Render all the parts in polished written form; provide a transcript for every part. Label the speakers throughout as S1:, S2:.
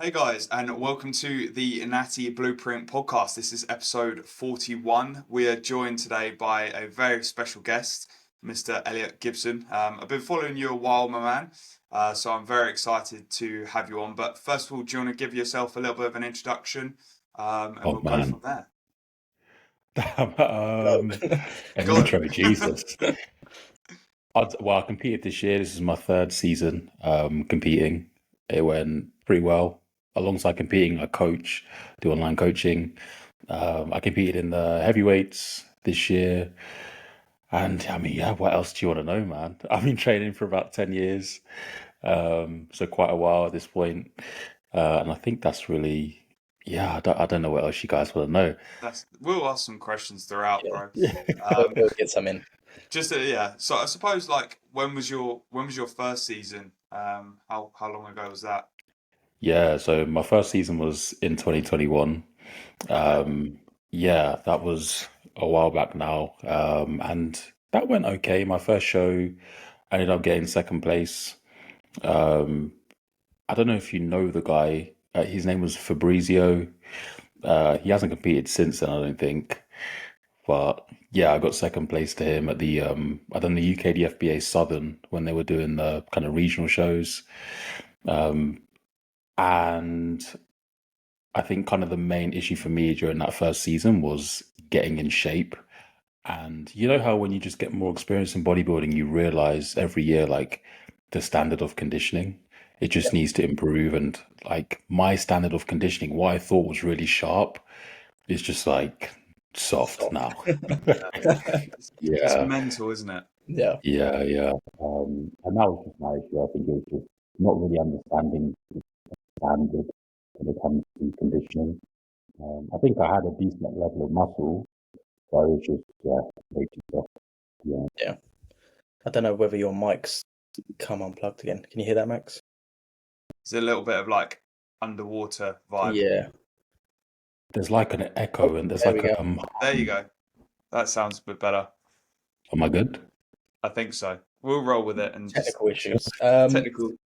S1: Hey guys, and welcome to the Natty Blueprint podcast. This is episode 41. We are joined today by a very special guest, Mr. ELLIOT GIBSON. I've been following you a while, my man, so I'm very excited to have you on. But first of all, do you want to give yourself a little bit of an introduction, and
S2: Oh
S1: we'll go from
S2: man.
S1: there?
S3: No.
S2: An
S1: Go on.
S2: intro, Jesus. I competed this year. This is my third season competing. It went pretty well. Alongside competing, I do online coaching. I competed in the heavyweights this year. And I mean, yeah, what else do you want to know, man? I've been training for about 10 years. So quite a while at this point. And I think that's really, yeah, I don't know what else you guys want to know.
S1: We'll ask some questions throughout,
S3: Yeah.
S1: bro. Um,
S3: We'll get some in.
S1: yeah. So I suppose, like, when was your first season? How long ago was that?
S2: Yeah, so my first season was in 2021.
S1: Okay.
S2: Yeah, that was a while back now. And that went okay. My first show, I ended up getting second place. Um, I don't know if you know the guy. His name was Fabrizio. He hasn't competed since then, I don't think. But yeah, I got second place to him at I done the UK FBA Southern when they were doing the kind of regional shows. Um, and I think kind of the main issue for me during that first season was getting in shape. And you know how when you just get more experience in bodybuilding, you realize every year, like the standard of conditioning, it
S3: Yeah.
S2: just needs to improve. And like my standard of conditioning, what I thought was really sharp, is just like soft
S3: Soft.
S2: now.
S1: It's
S2: Yeah,
S1: mental, isn't it?
S3: Yeah.
S2: yeah. And that was just my issue. I think it was just not really understanding the standard when it comes to conditioning. I think I had a decent level of muscle, but I was just way too soft. Yeah.
S3: Yeah. I don't know whether your mic's come unplugged again. Can you hear that, Max?
S1: It's a little bit of like underwater vibe.
S3: Yeah.
S2: There's like an
S3: Oh,
S2: echo and there's
S3: there we
S2: like
S3: go.
S2: a
S1: There you go. That sounds a bit better.
S2: am I good?
S1: I think so. We'll roll with it and just
S3: Technical issues.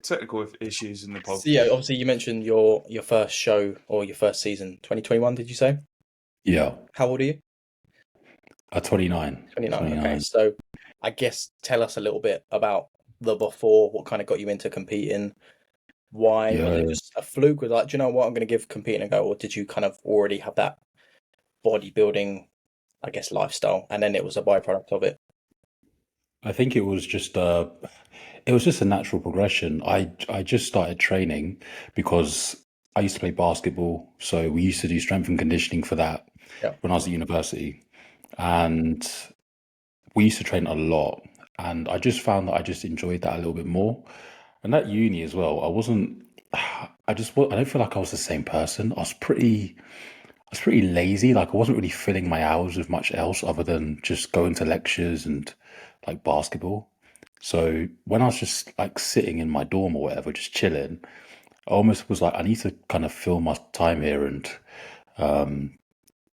S1: technical issues in the pod.
S3: So yeah, obviously you mentioned your first show or your first season, 2021, did you say?
S2: Yeah.
S3: How old are you?
S2: 29.
S3: 29. Okay. So I guess tell us a little bit about the before, what kind of got you into competing. Why? Was
S2: Yeah.
S3: it just a fluke? Was like, do you know what, I'm going to give competing a go? Or did you kind of already have that bodybuilding, I guess, lifestyle, and then it was a byproduct of it?
S2: I think it was just a natural progression. I just started training because I used to play basketball, so we used to do strength and conditioning for that
S3: Yeah.
S2: when I was at university. And we used to train a lot, and I just found that I just enjoyed that a little bit more. And at uni as well, I wasn't. I don't feel like I was the same person. I was pretty lazy. Like I wasn't really filling my hours with much else other than just going to lectures and like basketball. So when I was just like sitting in my dorm or whatever, just chilling, I almost was like, I need to kind of fill my time here. And um,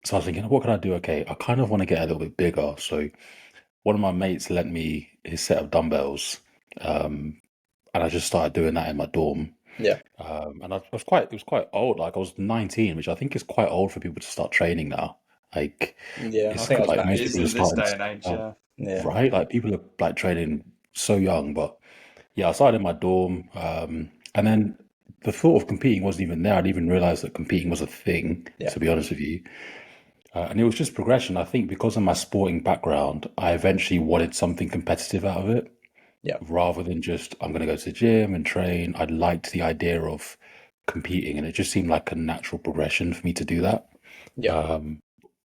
S2: so I was thinking, what can I do? Okay, I kind of want to get a little bit bigger. So one of my mates lent me his set of dumbbells, and I just started doing that in my dorm.
S3: Yeah.
S2: And it was quite old. Like I was 19, which I think is quite old for people to start training now. Like
S3: Yeah. I
S2: it's
S3: think I was
S2: like
S3: about
S1: It
S2: most
S1: is
S2: people are
S1: in this
S2: starting
S1: day and age, yeah.
S3: Yeah.
S2: right. Like people are like training so young. But yeah, I started in my dorm, and then the thought of competing wasn't even there. I didn't even realize that competing was a thing.
S3: Yeah.
S2: To be honest with you, and it was just progression. I think because of my sporting background, I eventually wanted something competitive out of it
S3: Yeah.
S2: rather than just I'm going to go to the gym and train. I liked the idea of competing, and it just seemed like a natural progression for me to do that.
S3: Yeah.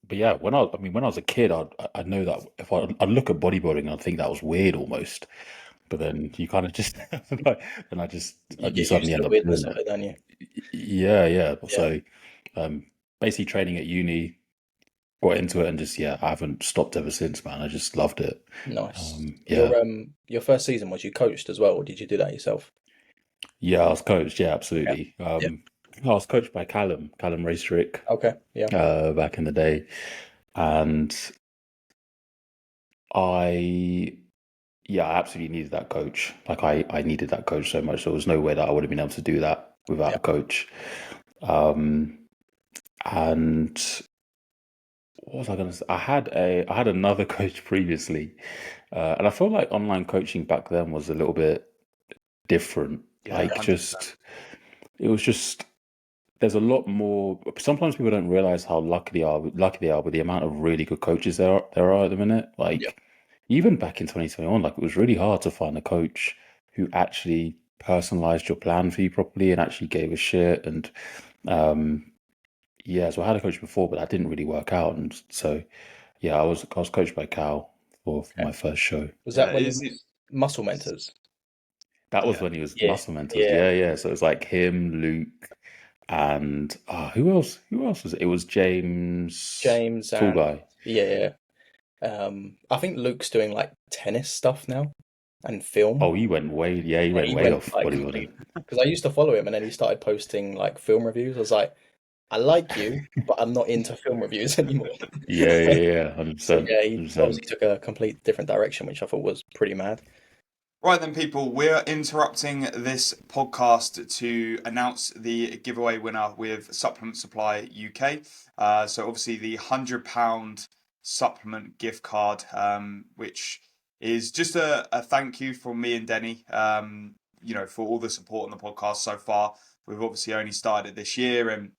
S2: But yeah, when I was a kid, I know that if I'd look at bodybuilding, and I'd think that was weird almost. But then you kind of just like, and
S3: You
S2: you
S3: get used
S2: suddenly
S3: to
S2: end
S3: the
S2: up
S3: weirdness
S2: doing
S3: of
S2: it.
S3: it, don't you?
S2: Yeah, yeah.
S3: Yeah.
S2: So basically, training at uni, got into it, and just yeah, I haven't stopped ever since, man. I just loved it.
S3: Nice.
S2: Yeah,
S3: Your first season, was you coached as well, or did you do that yourself?
S2: yeah. I was coached. Yeah,
S3: Yeah.
S2: absolutely.
S3: Yeah.
S2: I was coached by Callum Raystrick,
S3: Okay. Yeah.
S2: back in the day, and I yeah, I absolutely needed that coach. Like I needed that coach so much. There was no way that I would have been able to do that without a coach. Um, and what was I going to say? I had another coach previously, and I felt like online coaching back then was a little bit different.
S1: Yeah,
S2: Like
S1: 100%.
S2: it was just there's a lot more. Sometimes people don't realize how lucky they are with the amount of really good coaches there are at the minute.
S3: Yeah.
S2: Like even back in 2021, like it was really hard to find a coach who actually personalized your plan for you properly and actually gave a shit. And um, yeah, so I had a coach before, but that didn't really work out. And so yeah, I was coached by Cal for
S3: Okay.
S2: my first show.
S3: Was
S1: Yeah,
S3: that
S1: it
S3: when you
S1: is.
S3: was Muscle Mentors?
S2: That was
S1: Yeah.
S2: when he was
S3: Yeah.
S2: muscle mentors.
S3: Yeah.
S2: Yeah, yeah. So it was like him, Luke, and who else? Who else was it? It was James,
S3: James
S2: tall
S3: and
S2: guy.
S3: yeah. I think Luke's doing like tennis stuff now and film.
S2: Oh, he went way. Yeah, he
S3: Yeah,
S2: went
S3: he
S2: way
S3: went
S2: off
S3: like
S2: bodybuilding.
S3: complete because I used to follow him and then he started posting like film reviews. I was like, I like you, but I'm not into film reviews anymore.
S2: Yeah, yeah, yeah. 100%,
S3: So yeah, he
S2: 100%.
S3: obviously took a complete different direction, which I thought was pretty mad.
S1: Right then, people, we're interrupting this podcast to announce the giveaway winner with Supplement Supply UK. So obviously the £100 supplement gift card, which is just a thank you from me and Denny, for all the support on the podcast so far. We've obviously only started it this year, and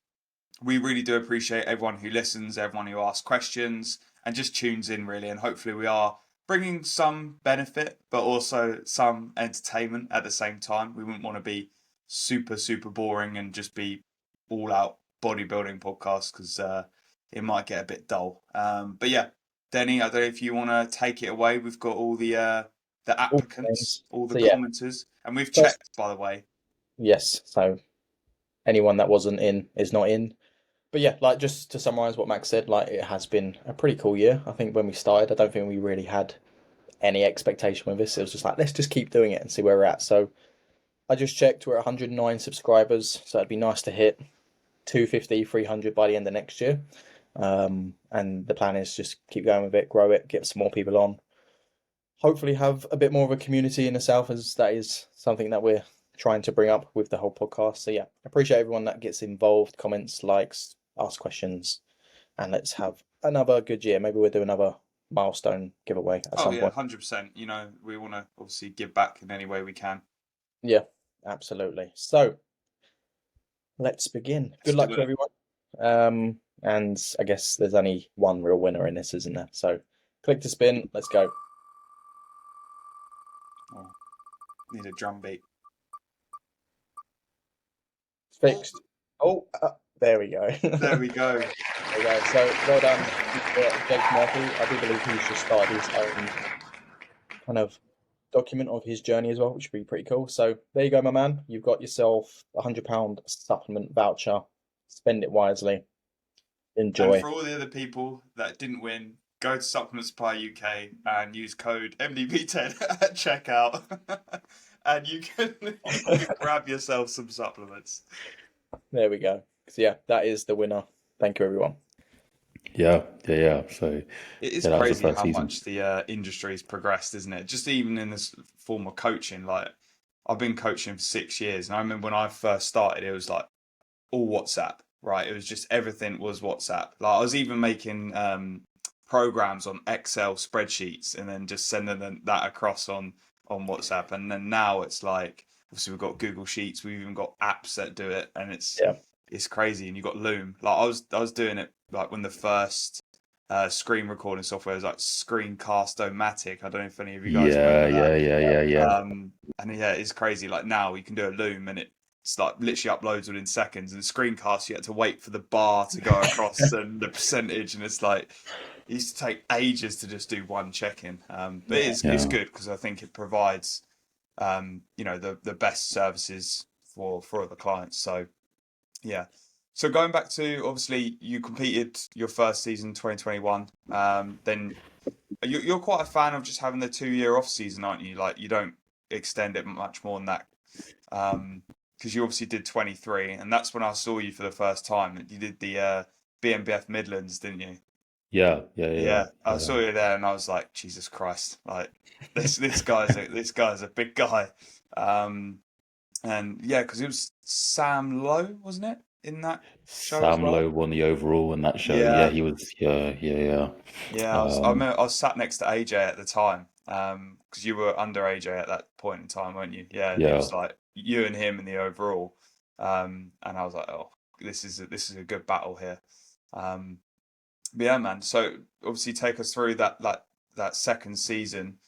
S1: we really do appreciate everyone who listens, everyone who asks questions, and just tunes in, really. And hopefully, we are bringing some benefit, but also some entertainment at the same time. We wouldn't want to be super, super boring and just be all out bodybuilding podcast because it might get a bit dull. But yeah, Denny, I don't know if you want to take it away. We've got all the
S3: All the
S1: applicants,
S3: names.
S1: all the
S3: So yeah,
S1: commenters, and we've
S3: first
S1: checked, by the way.
S3: yes. So anyone that wasn't in is not in. But yeah, like just to summarize what Max said, like it has been a pretty cool year. I think when we started, I don't think we really had any expectation with this. It was just like, let's just keep doing it and see where we're at. So I just checked, we're at 109 subscribers. So it'd be nice to hit 250, 300 by the end of next year. And the plan is just keep going with it, grow it, get some more people on. Hopefully have a bit more of a community in the South, as that is something that we're trying to bring up with the whole podcast. So yeah, appreciate everyone that gets involved, comments, likes, asks questions, and let's have another good year. Maybe we'll do another milestone giveaway at
S1: Oh
S3: some
S1: yeah,
S3: point.
S1: 100%. We want to obviously give back in any way we can.
S3: Yeah, absolutely. So let's begin. Good
S1: Let's
S3: luck
S1: do
S3: to
S1: it.
S3: everyone. And I guess there's only one real winner in this, isn't there? So click to spin. Let's go.
S1: Oh, need a drum beat.
S3: Fixed. Oh, there we go.
S1: There we go.
S3: There we go. So well done, Jake Murphy. I do believe he's just started his own kind of document of his journey as well, which would be pretty cool. So there you go, my man. You've got yourself a £100 supplement voucher. Spend it wisely.
S1: And
S3: Enjoy.
S1: for all the other people that didn't win, go to Supplement Supply UK and use code MDB10 at checkout, and you can grab yourself some supplements.
S3: There we go. So yeah, that is the winner. Thank you, everyone.
S2: Yeah, yeah, yeah. So
S1: It is
S2: yeah, that was the
S1: crazy
S2: first
S1: how
S2: season.
S1: much the industry's progressed, isn't it? Just even in this form of coaching, like I've been coaching for 6 years, and I remember when I first started, it was like all WhatsApp, right? It was just everything was WhatsApp. Like I was even making programs on Excel spreadsheets and then just sending that across on WhatsApp. And then now it's like obviously we've got Google Sheets, we've even got apps that do it, and
S3: Yeah.
S1: it's crazy. And you've got Loom. Like I was doing it like when the first screen recording software was like Screencast-O-Matic. I don't know if any of you guys
S2: Yeah,
S1: remember that.
S2: yeah, yeah, yeah, yeah.
S1: And yeah, it's crazy. Like now you can do a Loom and it's like literally uploads within seconds. And Screencast, you had to wait for the bar to go across and the percentage, and it's like it used to take ages to just do one check-in. But it's
S2: Yeah.
S1: good because I think it provides the best services for the clients. So yeah. So going back to obviously you completed your first season 2021. Then you're quite a fan of just having the 2 year off season, aren't you? Like you don't extend it much more than that. Because you obviously did 23, and that's when I saw you for the first time. You did the BNBF Midlands, didn't you?
S2: Yeah, yeah, yeah,
S1: Yeah, I
S2: yeah.
S1: saw you there, and I was like, Jesus Christ! Like this guy's a big guy. And yeah, because it was Sam Lowe, wasn't it, in that show as
S2: Sam
S1: well?
S2: Lowe won the overall in that show. Yeah,
S1: Yeah,
S2: he was. Yeah, yeah, yeah.
S1: yeah. I
S2: Um,
S1: remember I was sat next to AJ at the time, because you were under AJ at that point in time, weren't you? Yeah, and it
S2: yeah,
S1: was like you and him in the overall, and I was like, oh, this is a good battle here. Um, but yeah, man. So obviously, take us through that second season.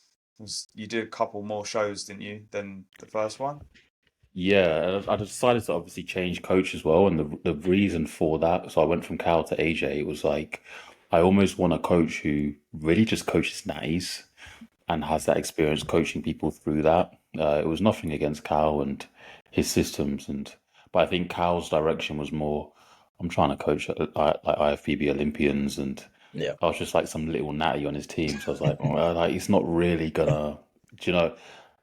S1: You did a couple more shows, didn't you, than the first one?
S2: yeah. And I decided to obviously change coach as well, and the reason for that. So I went from Cal to AJ. It was like I almost want a coach who really just coaches natties and has that experience coaching people through that. It was nothing against Cal and his systems, but I think Cal's direction was more. I'm trying to coach like IFBB Olympians, and
S3: Yeah.
S2: I was just like some little natty on his team. So I was like, well, like it's not really gonna, do you know?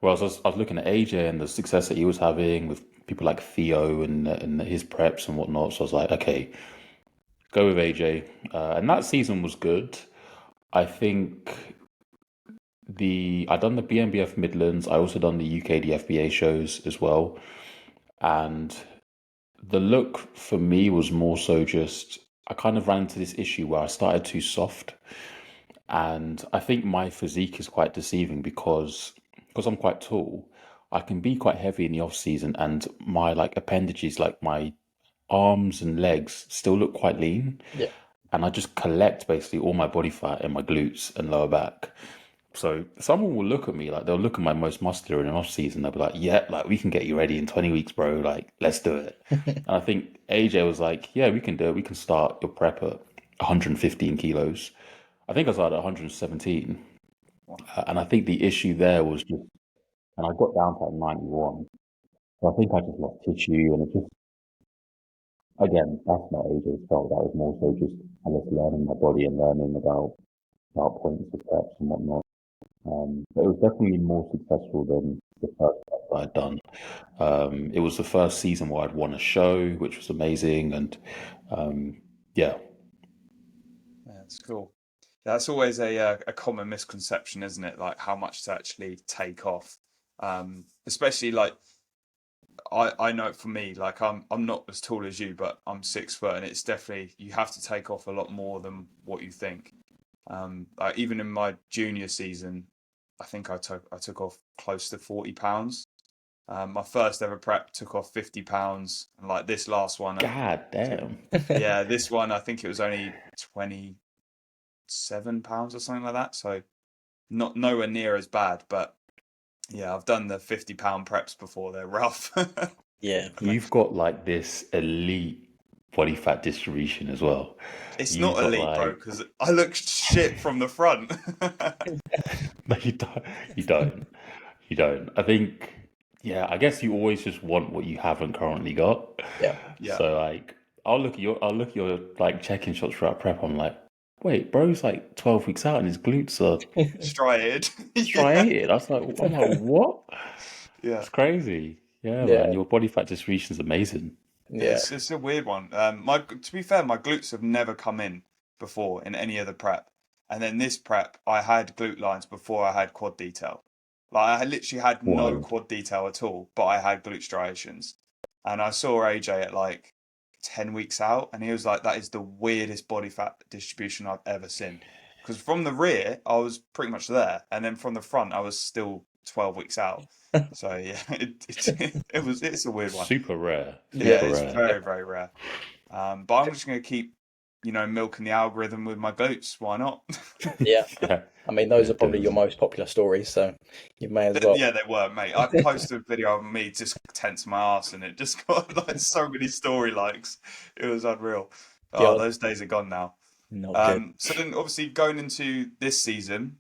S2: Whereas I was looking at AJ and the success that he was having with people like Theo and his preps and whatnot. So I was like, okay, go with AJ. And that season was good. I think I done the BNBF Midlands. I also done the UK FBA shows as well. And the look for me was more so just I kind of ran into this issue where I started too soft. And I think my physique is quite deceiving because I'm quite tall. I can be quite heavy in the off season, and my like appendages, like my arms and legs, still look quite lean.
S3: Yeah.
S2: And I just collect basically all my body fat in my glutes and lower back. So someone will look at me like they'll look at my most muscular in an off season. They'll be like, "Yeah, like we can get you ready in 20 weeks, bro. Like let's do it." And I think AJ was like, "Yeah, we can do it. We can start your prep at 115 kilos." I think I started at 117, and I think the issue there was just, and I got down to like 91. So I think I just lost tissue, and it just again, that's not AJ's fault. That was more so just I guess learning my body and learning about points of steps and whatnot. But it was definitely more successful than the first stuff that I'd done. It was the first season where I'd won a show, which was amazing, and yeah,
S1: Yeah, that's cool. That's always a common misconception, isn't it? Like how much to actually take off. Especially like I know for me, like I'm not as tall as you, but I'm 6 foot, and it's definitely you have to take off a lot more than what you think. Like even in my junior season, I think I took off close to 40 pounds. My first ever prep took off 50 pounds, and like this last one,
S2: god
S1: took,
S2: damn,
S1: yeah, this one I think it was only 27 pounds or something like that. So not nowhere near as bad, but yeah, I've done the 50-pound preps before. They're rough.
S3: Yeah.
S2: you've got like this elite body fat distribution as well.
S1: It's
S2: You've
S1: not
S2: got
S1: elite, bro,
S2: like
S1: because I look shit from the front.
S2: no, you don't, you don't. I think, yeah, I guess you always just want what you haven't currently got.
S3: Yeah.
S1: Yeah,
S2: So like, I'll look at your like check-in shots throughout prep. I'm like, wait, bro's like 12 weeks out and his glutes are
S1: striated. Yeah,
S2: striated. I'm like, what?
S1: yeah.
S2: It's crazy. Yeah, man,
S3: Yeah.
S2: your body fat distribution is amazing.
S3: Yeah.
S1: It's a weird one. My to be fair, my glutes have never come in before in any other prep, and then this prep, I had glute lines before I had quad detail. Like I literally had no
S2: Wild.
S1: quad detail at all, but I had glute striations, and I saw AJ at like 10 weeks out, and he was like, "That is the weirdest body fat distribution I've ever seen." Because from the rear, I was pretty much there, and then from the front, I was still 12 weeks out. So yeah, it's a weird one.
S2: Super rare.
S1: Yeah,
S2: Super
S3: Yeah.
S1: it's
S2: rare.
S1: very, very rare. But I'm just going to keep, milking the algorithm with my glutes. Why not?
S3: Yeah.
S2: Yeah,
S3: I mean, those
S2: yeah,
S3: are probably your
S2: definitely.
S3: most popular stories, so you may as well.
S1: Yeah, they were, mate. I posted a video of me just tense my ass, and it just got like so many story likes. It was unreal. Oh,
S3: Yeah.
S1: those days are gone now.
S3: Not good.
S1: So then, obviously, going into this season,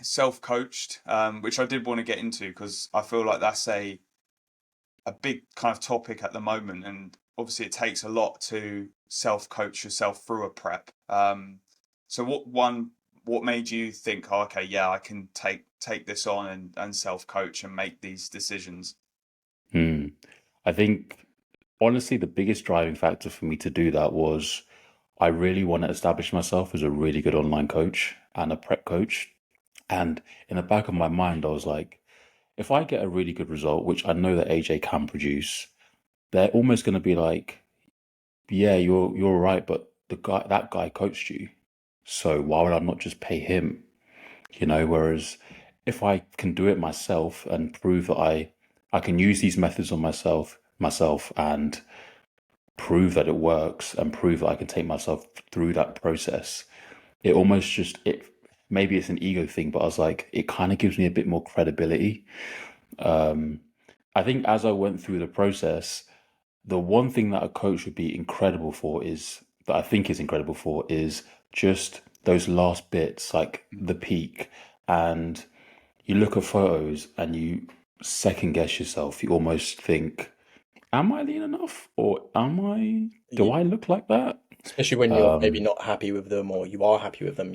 S1: self-coached, which I did want to get into because I feel like that's a big kind of topic at the moment, and obviously it takes a lot to self-coach yourself through a prep. So what made you think, oh, okay, yeah, I can take this on and self-coach and make these decisions?
S2: Hmm. I think honestly, the biggest driving factor for me to do that was I really want to establish myself as a really good online coach and a prep coach. And in the back of my mind, I was like, if I get a really good result, which I know that AJ can produce, they're almost going to be like, yeah, you're right, but that guy coached you, so why would I not just pay him? Whereas if I can do it myself and prove that I can use these methods on myself and prove that it works and prove that I can take myself through that process, it almost just it maybe it's an ego thing, but I was like, it kind of gives me a bit more credibility. Um, I think as I went through the process, the one thing that a coach would be incredible for is that I think is incredible for is just those last bits, like the peak. And you look at photos and you second guess yourself. You almost think, am I lean enough? Or do
S3: Yeah.
S2: I look like that?
S3: Especially when you're maybe
S2: Um,
S3: not happy with them or you are happy with them,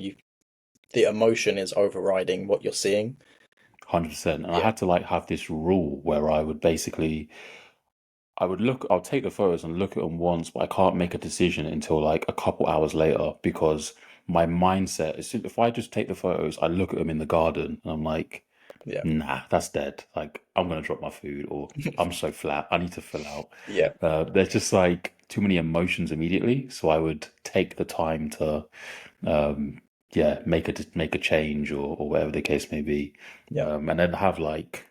S3: the emotion is overriding what you're seeing.
S2: 100%. And I
S3: Yeah.
S2: had to like have this rule where I would basically I'll take the photos and look at them once, but I can't make a decision until like a couple hours later because my mindset is if I just take the photos, I look at them in the garden and I'm like,
S3: Yeah.
S2: nah, that's dead. Like I'm gonna drop my food or I'm so flat. I need to fill out.
S3: Yeah.
S2: There's just like too many emotions immediately, so I would take the time to, um, yeah, make a change or whatever the case may be,
S3: Yeah.
S2: and then have like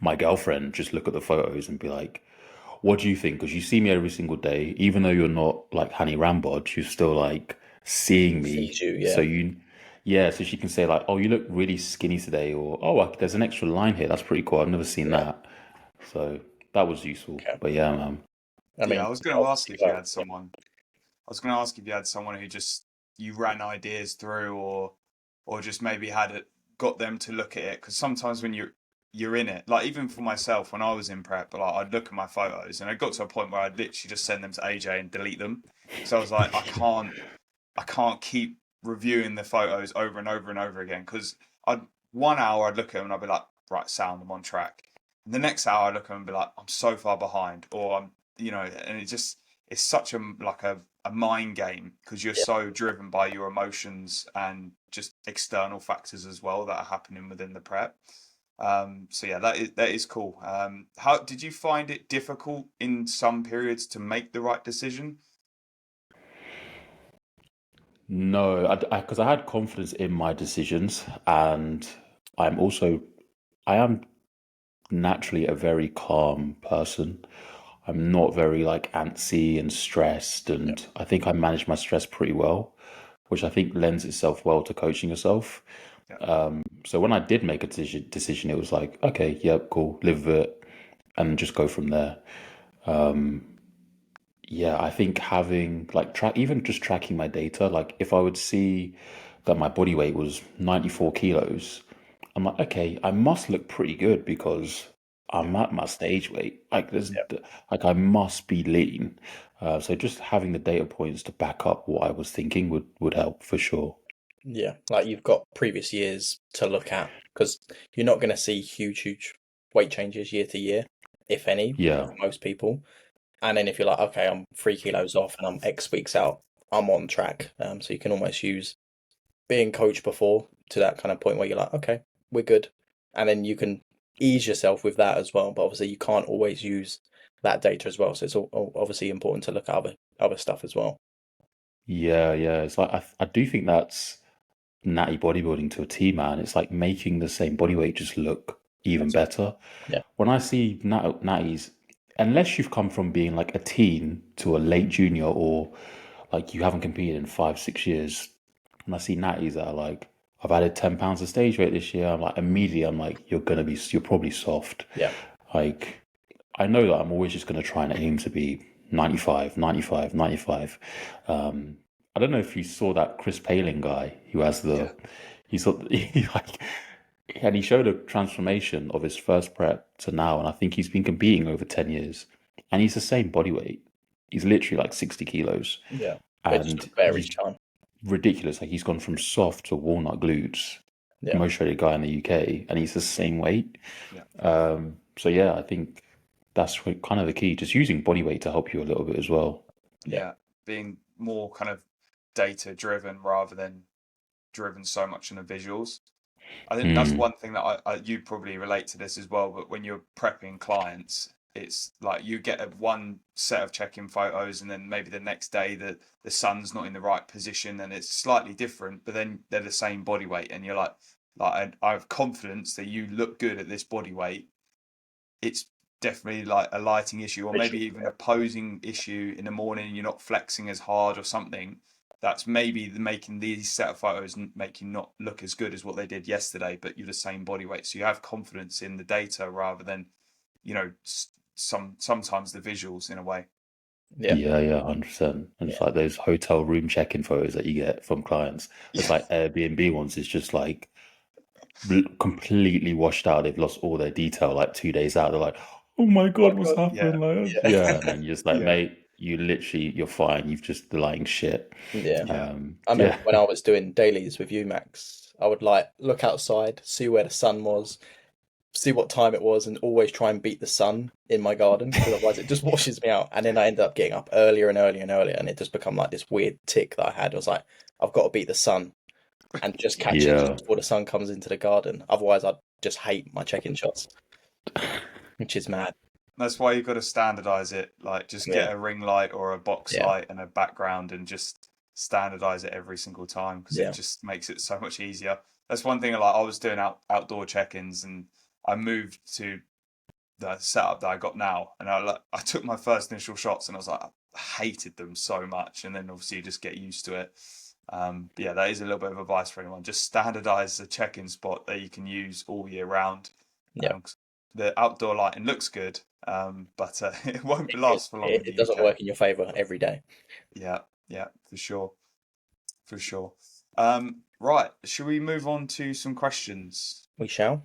S2: my girlfriend just look at the photos and be like, what do you think? Because you see me every single day, even though you're not like Hanny Rambod, you're still like seeing me.
S3: Sees you.
S2: So
S3: Yeah.
S2: yeah, so she can say like, oh, you look really skinny today, or oh, there's an extra line here. That's pretty cool. I've never seen
S3: Yeah.
S2: that. So that was useful.
S3: Okay.
S2: But yeah, man.
S3: I
S1: Yeah,
S3: mean,
S1: I was going to ask
S3: obviously,
S1: if you
S3: like,
S1: had someone. I was going to ask if you had someone who just you ran ideas through, or just maybe had it, got them to look at it. Because sometimes when you're in it, like even for myself when I was in prep, like I'd look at my photos and it got to a point where I'd literally just send them to AJ and delete them. So I was like, I can't keep reviewing the photos over and over and over again because I'd 1 hour I'd look at them and I'd be like, right, sound, I'm on track. And the next hour I'd look at them and be like, I'm so far behind, or and it's such a mind game because you're
S3: yeah,
S1: so driven by your emotions and just external factors as well that are happening within the prep. So yeah, that is cool. How did you find it difficult in some periods to make the right decision?
S2: No, because I had confidence in my decisions, and I'm also I am naturally a very calm person. I'm not very like antsy and stressed,
S3: yeah,
S2: and I think I manage my stress pretty well, which I think lends itself well to coaching yourself.
S1: Yeah,
S2: So when I did make a decision, it was like, okay, yep, cool, live with it, and just go from there. Yeah, I think having like even just tracking my data, like if I would see that my body weight was 94 kilos, I'm like, okay, I must look pretty good because I'm
S1: yeah.
S2: at my stage weight. Like
S3: yeah,
S2: like I must be lean. So just having the data points to back up what I was thinking would help for sure.
S3: yeah. Like you've got previous years to look at because you're not going to see huge weight changes year to year, if any,
S2: Yeah.
S3: for most people. And then if you're like, okay, I'm 3 kilos off and I'm X weeks out, I'm on track. So you can almost use being coached before to that kind of point where you're like, okay, we're good. And then you can ease yourself with that as well. But obviously, you can't always use that data as well. So it's obviously important to look at other stuff as well.
S2: Yeah, yeah. It's like I do think that's natty bodybuilding to a T, man. It's like making the same body weight just look even
S3: That's it.
S2: better.
S3: Yeah,
S2: When I see natties, unless you've come from being like a teen to a late junior or like you haven't competed in 5, 6 years, and I see natties that are like, I've added 10 pounds of stage weight this year, I'm like, immediately, I'm like, you're probably soft.
S3: yeah,
S2: Like, I know that I'm always just going to try and aim to be 95, 95, 95. I don't know if you saw that Chris Paling guy who has
S1: Yeah.
S2: he saw, he like, and he showed a transformation of his first prep to now, and I think he's been competing over 10 years, and he's the same body weight. He's literally like 60 kilos,
S3: yeah. But it just
S2: and
S3: looks better
S2: he's
S3: each time.
S2: ridiculous. Like he's gone from soft to walnut glutes,
S3: Yeah,
S2: most shredded guy in the UK, and he's the same weight.
S1: Yeah.
S2: So yeah, I think that's kind of the key, just using body weight to help you a little bit as well.
S3: yeah,
S1: Yeah, being more kind of data driven rather than driven so much in the visuals. I think that's
S2: Mm.
S1: one thing that you probably relate to this as well. But when you're prepping clients, it's like you get one set of check-in photos, and then maybe the next day the sun's not in the right position, and it's slightly different. But then they're the same body weight, and you're like I have confidence that you look good at this body weight. It's definitely like a lighting issue, or maybe even a posing issue in the morning. And you're not flexing as hard or something. That's maybe making these set of photos make you not look as good as what they did yesterday, but you're the same body weight. So you have confidence in the data rather than, sometimes the visuals in a way.
S3: Yeah,
S2: Yeah, yeah, 100%. And it's
S3: yeah,
S2: like those hotel room check-in photos that you get from clients. It's
S1: Yeah,
S2: like Airbnb ones. It's just like completely washed out. They've lost all their detail like 2 days out. They're like, oh my
S3: oh
S2: God,
S3: my
S2: what's
S3: God.
S2: happened?
S1: yeah,
S2: Like,
S3: Yeah.
S2: yeah. And then you're just like,
S1: yeah,
S2: mate, you're fine. You've just lying shit.
S3: Yeah.
S1: yeah,
S3: I remember
S2: Yeah.
S3: when I was doing dailies with you, Max, I would like look outside, see where the sun was, see what time it was, and always try and beat the sun in my garden because otherwise it just washes me out. And then I ended up getting up earlier and earlier and earlier, and it just become like this weird tick that I had. It was like, I've got to beat the sun and just
S1: yeah.
S3: catch it just
S2: Yeah.
S3: before the sun comes into the garden. Otherwise, I'd just hate my check-in shots, which is mad.
S1: That's why you've got to standardize it. Like, just
S3: Yeah,
S1: get a ring light or a box
S3: yeah,
S1: light and a background, and just standardize it every single time because it
S3: yeah,
S1: just makes it so much easier. That's one thing. Like, I was doing outdoor check-ins, and I moved to the setup that I got now, and I took my first initial shots, and I was like, I hated them so much, and then obviously you just get used to it. But yeah, that is a little bit of advice for anyone. Just standardize the check-in spot that you can use all year round.
S3: yeah.
S1: 'Cause the outdoor lighting looks good, but it won't last for long in
S3: It
S1: the
S3: doesn't
S1: UK.
S3: work in your favor every day.
S1: Yeah, yeah, for sure, for sure. Right, should we move on to some questions?
S3: We shall.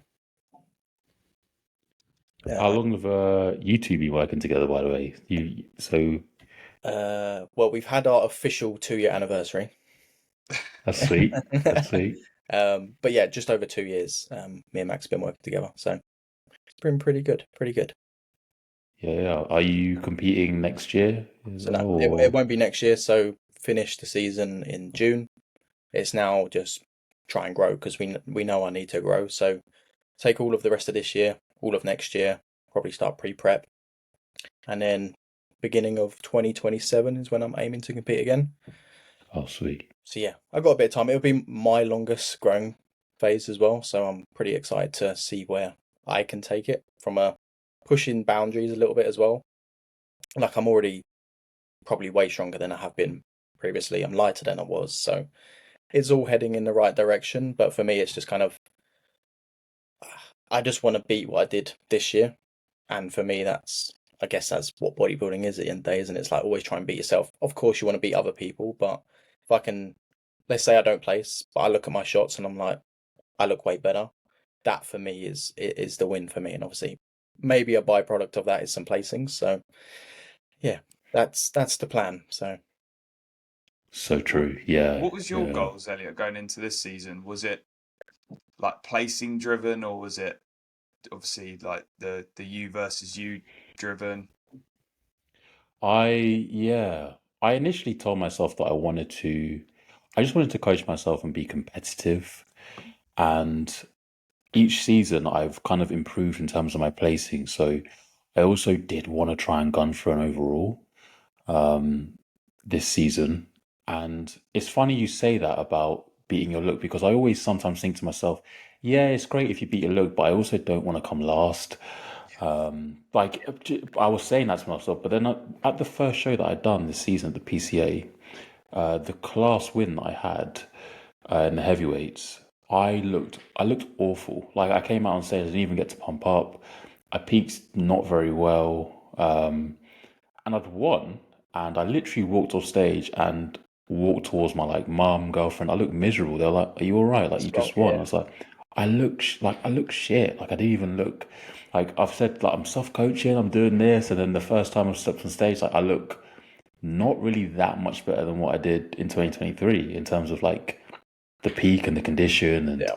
S2: How
S3: Uh,
S2: long have you two been working together, by the way?
S3: well, we've had our official 2-year anniversary.
S2: That's sweet. That's sweet.
S3: But yeah, just over 2 years. Me and Max have been working together, so it's been pretty good, pretty good.
S2: Yeah, yeah. Are you competing next year as
S3: So
S2: well,
S3: no, it
S2: or?
S3: won't be next year. So finish the season in June. It's now just try and grow because we know I need to grow. So take all of the rest of this year, all of next year, probably start pre-prep, and then beginning of 2027 is when I'm aiming to compete again.
S2: Oh, sweet.
S3: So yeah, I've got a bit of time. It'll be my longest growing phase as well. So I'm pretty excited to see where I can take it from a pushing boundaries a little bit as well. Like I'm already probably way stronger than I have been previously. I'm lighter than I was. So it's all heading in the right direction. But for me, it's just kind of, I just want to beat what I did this year. And for me, I guess that's what bodybuilding is at the end of the day, isn't it? It's like always try and beat yourself. Of course, you want to beat other people, but if I can, let's say I don't place, but I look at my shots and I'm like, I look way better. That for me is the win for me. And obviously, maybe a byproduct of that is some placings. So yeah, that's the plan. So
S2: So
S1: What
S2: true. Yeah,
S1: what was your
S2: yeah.
S1: goals, Elliot, going into this season? Was it like placing driven, or was it obviously like the you versus you driven?
S2: Yeah. I initially told myself that I just wanted to coach myself and be competitive. And each season I've kind of improved in terms of my placing. So I also did want to try and gun for an overall um, this season. And it's funny you say that about beating your look because I always sometimes think to myself, yeah, it's great if you beat your look, but I also don't want to come last. Like I was saying that to myself, but then at the first show that I'd done this season at the PCA, the class win that I had in the heavyweights, I looked awful. Like I came out on stage, I didn't even get to pump up. I peaked not very well, and I'd won. And I literally walked off stage and walked towards my like mum, girlfriend. I looked miserable. They're like, "Are you all right? Like you
S3: strong,
S2: just won." I
S3: yeah.
S2: was like, I look shit. Like I didn't even look like I've said like I'm soft coaching, I'm doing this, and then the first time I stepped on stage, like I look not really that much better than what I did in 2023 in terms of like the peak and the condition and
S3: Yeah.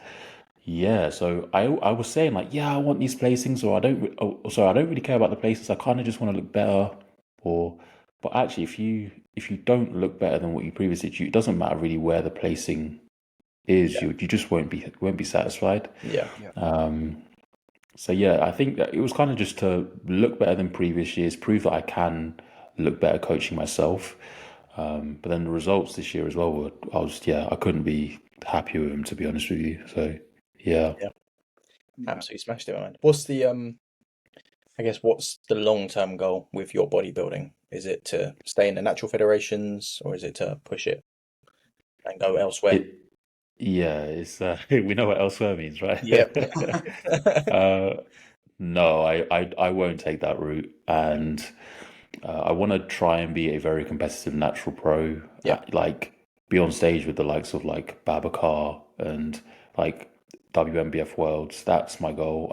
S2: yeah. So I was saying like yeah, I want these placings, or I don't. Sorry, I don't really care about the places. I kind of just want to look better, or but actually, if you don't look better than what you previously did, it doesn't matter really where the placing is, you just won't be satisfied.
S3: Yeah.
S2: So yeah, I think that it was kind of just to look better than previous years, prove that I can look better coaching myself. But then the results this year as well were, I couldn't be happier with them, to be honest with you. So yeah.
S3: Yeah.
S1: Yeah.
S3: Absolutely smashed it, man. What's the I guess what's the long-term goal with your bodybuilding? Is it to stay in the natural federations or is it to push it and go elsewhere?
S2: It Yeah, it's we know what elsewhere means, right?
S3: Yep.
S2: uh, no, I won't take that route, and I want to try and be a very competitive natural pro,
S3: Yeah.
S2: like be on stage with the likes of like Babacar and like WMBF Worlds. That's my goal.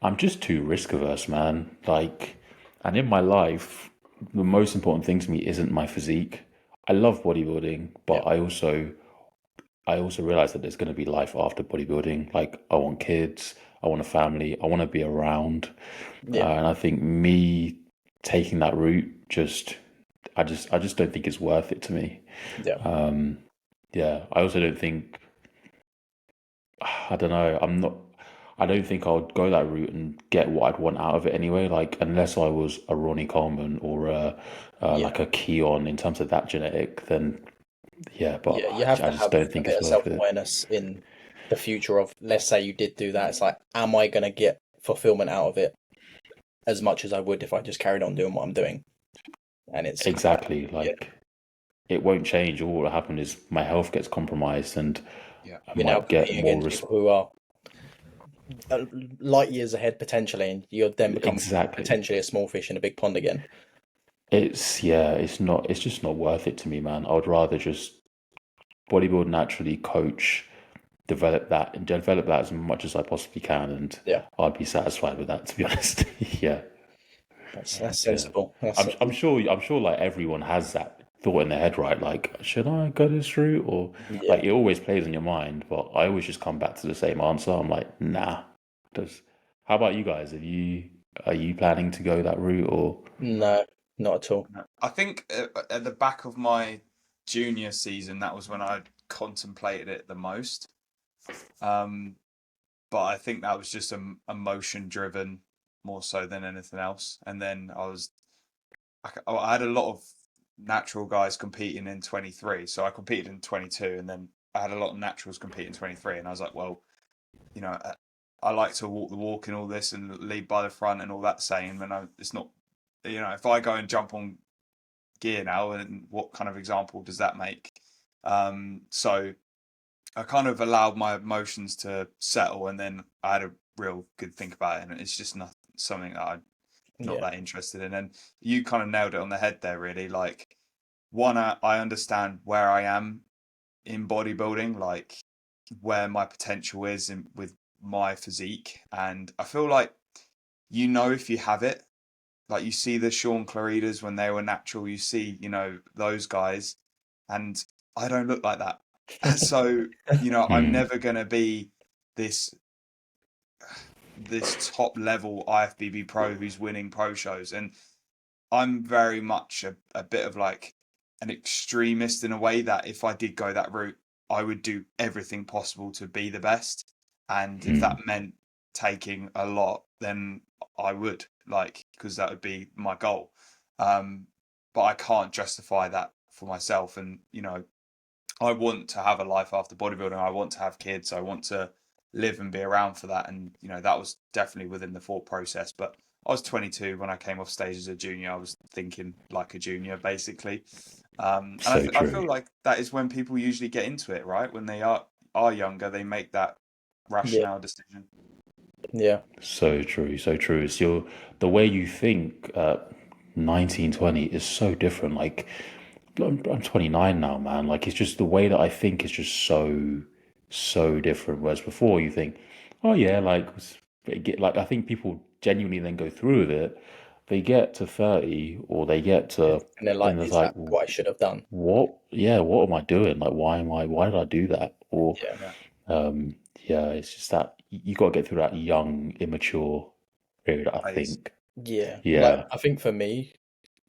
S2: I'm just too risk averse, man. Like, and in my life, the most important thing to me isn't my physique. I love bodybuilding, but
S3: Yeah.
S2: I also realize that there's going to be life after bodybuilding. Like, I want kids, I want a family, I want to be around,
S3: Yeah.
S2: and I think me taking that route I just don't think it's worth it to me.
S3: Yeah.
S2: Yeah, I also don't think I don't know. I don't think I would go that route and get what I'd want out of it anyway. Like, unless I was a Ronnie Coleman or
S3: Yeah.
S2: like a Keon in terms of that genetic, then yeah. But
S3: Yeah. You
S2: I,
S3: have
S2: I
S3: to
S2: just
S3: have
S2: don't
S3: a
S2: think
S3: bit
S2: it's
S3: of
S2: worth it.
S3: self-awareness in the future of, let's say you did do that. It's like, am I going to get fulfillment out of it as much as I would if I just carried on doing what I'm doing? And it's like,
S2: Exactly.
S3: yeah,
S2: Like, it won't change. All that will happen is my health gets compromised, and
S1: Yeah.
S2: I
S3: you're now
S2: might get
S3: competing
S2: more
S3: against people who are light years ahead potentially, and you'll then become
S2: exactly.
S3: potentially a small fish in a big pond again.
S2: It's just not worth it to me, man. I would rather just bodybuild naturally, coach, develop that as much as I possibly can, and
S3: Yeah,
S2: I'd be satisfied with that, to be honest. Yeah,
S3: that's
S2: yeah.
S3: sensible.
S2: I'm sure like everyone has that thought in their head, right? Like, should I go this route? Or
S3: Yeah.
S2: like it always plays in your mind, but I always just come back to the same answer. I'm like, nah. Does How about you guys? Are you planning to go that route or
S3: No, not at all.
S1: No. I think at the back of my junior season, that was when I contemplated it the most. Um, but I think that was just emotion driven more so than anything else. And then I had a lot of natural guys competing in 23, so I competed in 22, and then I had a lot of naturals competing in 23, and I was like, well, you know, I like to walk the walk and all this and lead by the front and all that saying, and it's not, if I go and jump on gear now, and what kind of example does that make? So I kind of allowed my emotions to settle, and then I had a real good think about it, and it's just not something that I'm not
S3: Yeah,
S1: that interested in. And you kind of nailed it on the head there, really. Like, one, I understand where I am in bodybuilding, like where my potential is with my physique, and I feel like if you have it, like you see the Sean Claridas when they were natural, you see, those guys, and I don't look like that. So, I'm
S2: Hmm.
S1: never gonna be this this top level IFBB pro who's winning pro shows. And I'm very much a bit of like an extremist in a way that if I did go that route, I would do everything possible to be the best. And if
S2: Hmm.
S1: that meant taking a lot, then I would, like, because that would be my goal. But I can't justify that for myself. And, I want to have a life after bodybuilding. I want to have kids. I want to live and be around for that. And, that was definitely within the thought process. But I was 22 when I came off stage as a junior. I was thinking like a junior, basically. And
S2: So
S1: I
S2: true.
S1: feel like that is when people usually get into it, right? When they are younger, they make that
S3: yeah,
S1: rationale decision.
S3: yeah,
S2: So true, so true. The way you think at 19, 20 is so different. Like, I'm 29 now, man. Like, it's just the way that I think is just so, so different. Whereas before you think, oh yeah, like I think people genuinely then go through with it. They get to 30 or they get
S3: yeah.
S2: to,
S3: And they're like,
S2: then it's
S3: is
S2: like,
S3: that what I should have done?
S2: what? Yeah, what am I doing? Like, why did I do that? Or
S3: Yeah,
S1: Yeah.
S2: yeah, it's just that you got to get through that young, immature period, I
S1: Phase.
S2: think.
S3: yeah. Like
S2: Yeah.
S3: I think for me,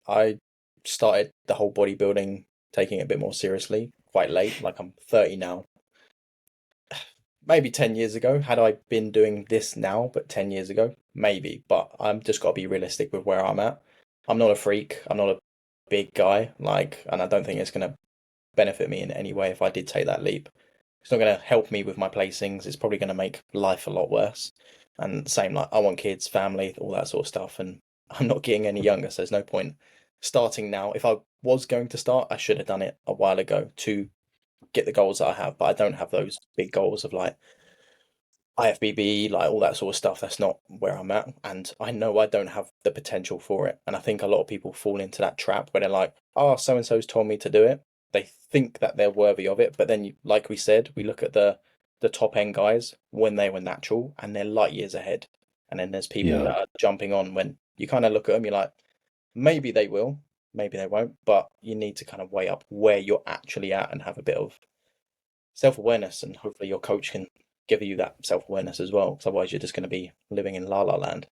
S3: I started the whole bodybuilding, taking it a bit more seriously quite late. Like I'm 30 now, maybe 10 years ago, had I been doing this now, but 10 years ago, maybe. But I'm just got to be realistic with where I'm at. I'm not a freak. I'm not a big guy, like, and I don't think it's going to benefit me in any way if I did take that leap. It's not going to help me with my placings. It's probably going to make life a lot worse. And same, like, I want kids, family, all that sort of stuff. And I'm not getting any younger, so there's no point starting now. If I was going to start, I should have done it a while ago to get the goals that I have. But I don't have those big goals of like IFBB, like all that sort of stuff. That's not where I'm at. And I know I don't have the potential for it. And I think a lot of people fall into that trap where they're like, oh, so and so's told me to do it. They think that they're worthy of it. But then, like we said, we look at the top end guys when they were natural and they're light years ahead. And then there's people that are jumping on when you kind of look at them, you're like, maybe they will, maybe they won't. But you need to kind of weigh up where you're actually at and have a bit of self awareness. And hopefully your coach can give you that self awareness as well. Because otherwise, you're just going to be living in la la land.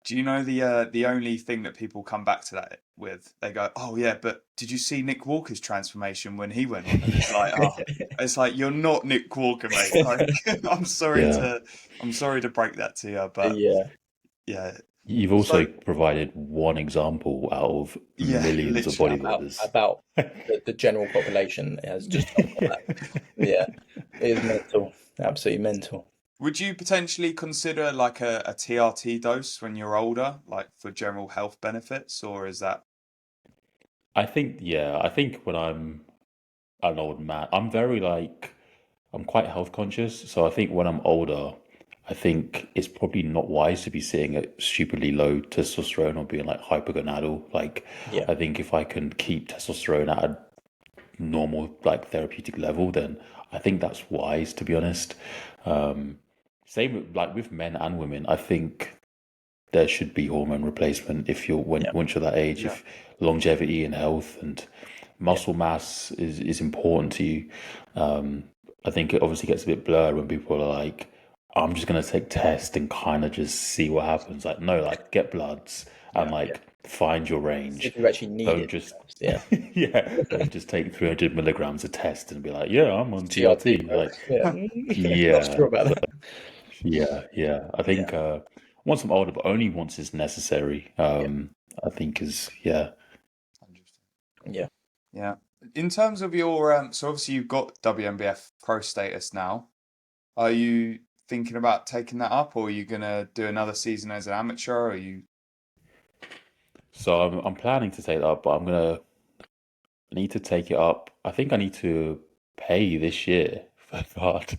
S1: Do you know the only thing that people come back to that with? They go, "Oh yeah, but did you see Nick Walker's transformation when he went on?" And it's like, it's like you're not Nick Walker, mate. Like, I'm sorry to break that to you, but yeah.
S2: You've also provided one example out of millions of bodybuilders.
S3: About the general population has just yeah, it is mental, absolutely mental.
S1: Would you potentially consider like a TRT dose when you're older, like for general health benefits, or is that?
S2: I think when I'm an old man, I'm quite health conscious. So I think when I'm older, I think it's probably not wise to be sitting at stupidly low testosterone or being like hypergonadal. Like, I think if I can keep testosterone at a normal, like therapeutic level, then I think that's wise, to be honest. Same with, like with men and women. I think there should be hormone replacement if you're once you're that age. If longevity and health and muscle mass is important to you. I think it obviously gets a bit blurred when people are like, I'm just going to take tests and kind of just see what happens. Like, no, like get bloods and find your range.
S3: If you actually need
S2: don't
S3: it.
S2: Just, don't just take 300 milligrams of test and be like, yeah, I'm on TRT. Like,
S3: Not sure about that.
S2: Yeah. I think once I'm older, but only once it's necessary, I think is,
S3: Yeah.
S1: In terms of your, so obviously you've got WMBF pro status now. Are you thinking about taking that up, or are you gonna do another season as an amateur? Or are you?
S2: So I'm planning to take that up, but I need to take it up. I think I need to pay this year for the card,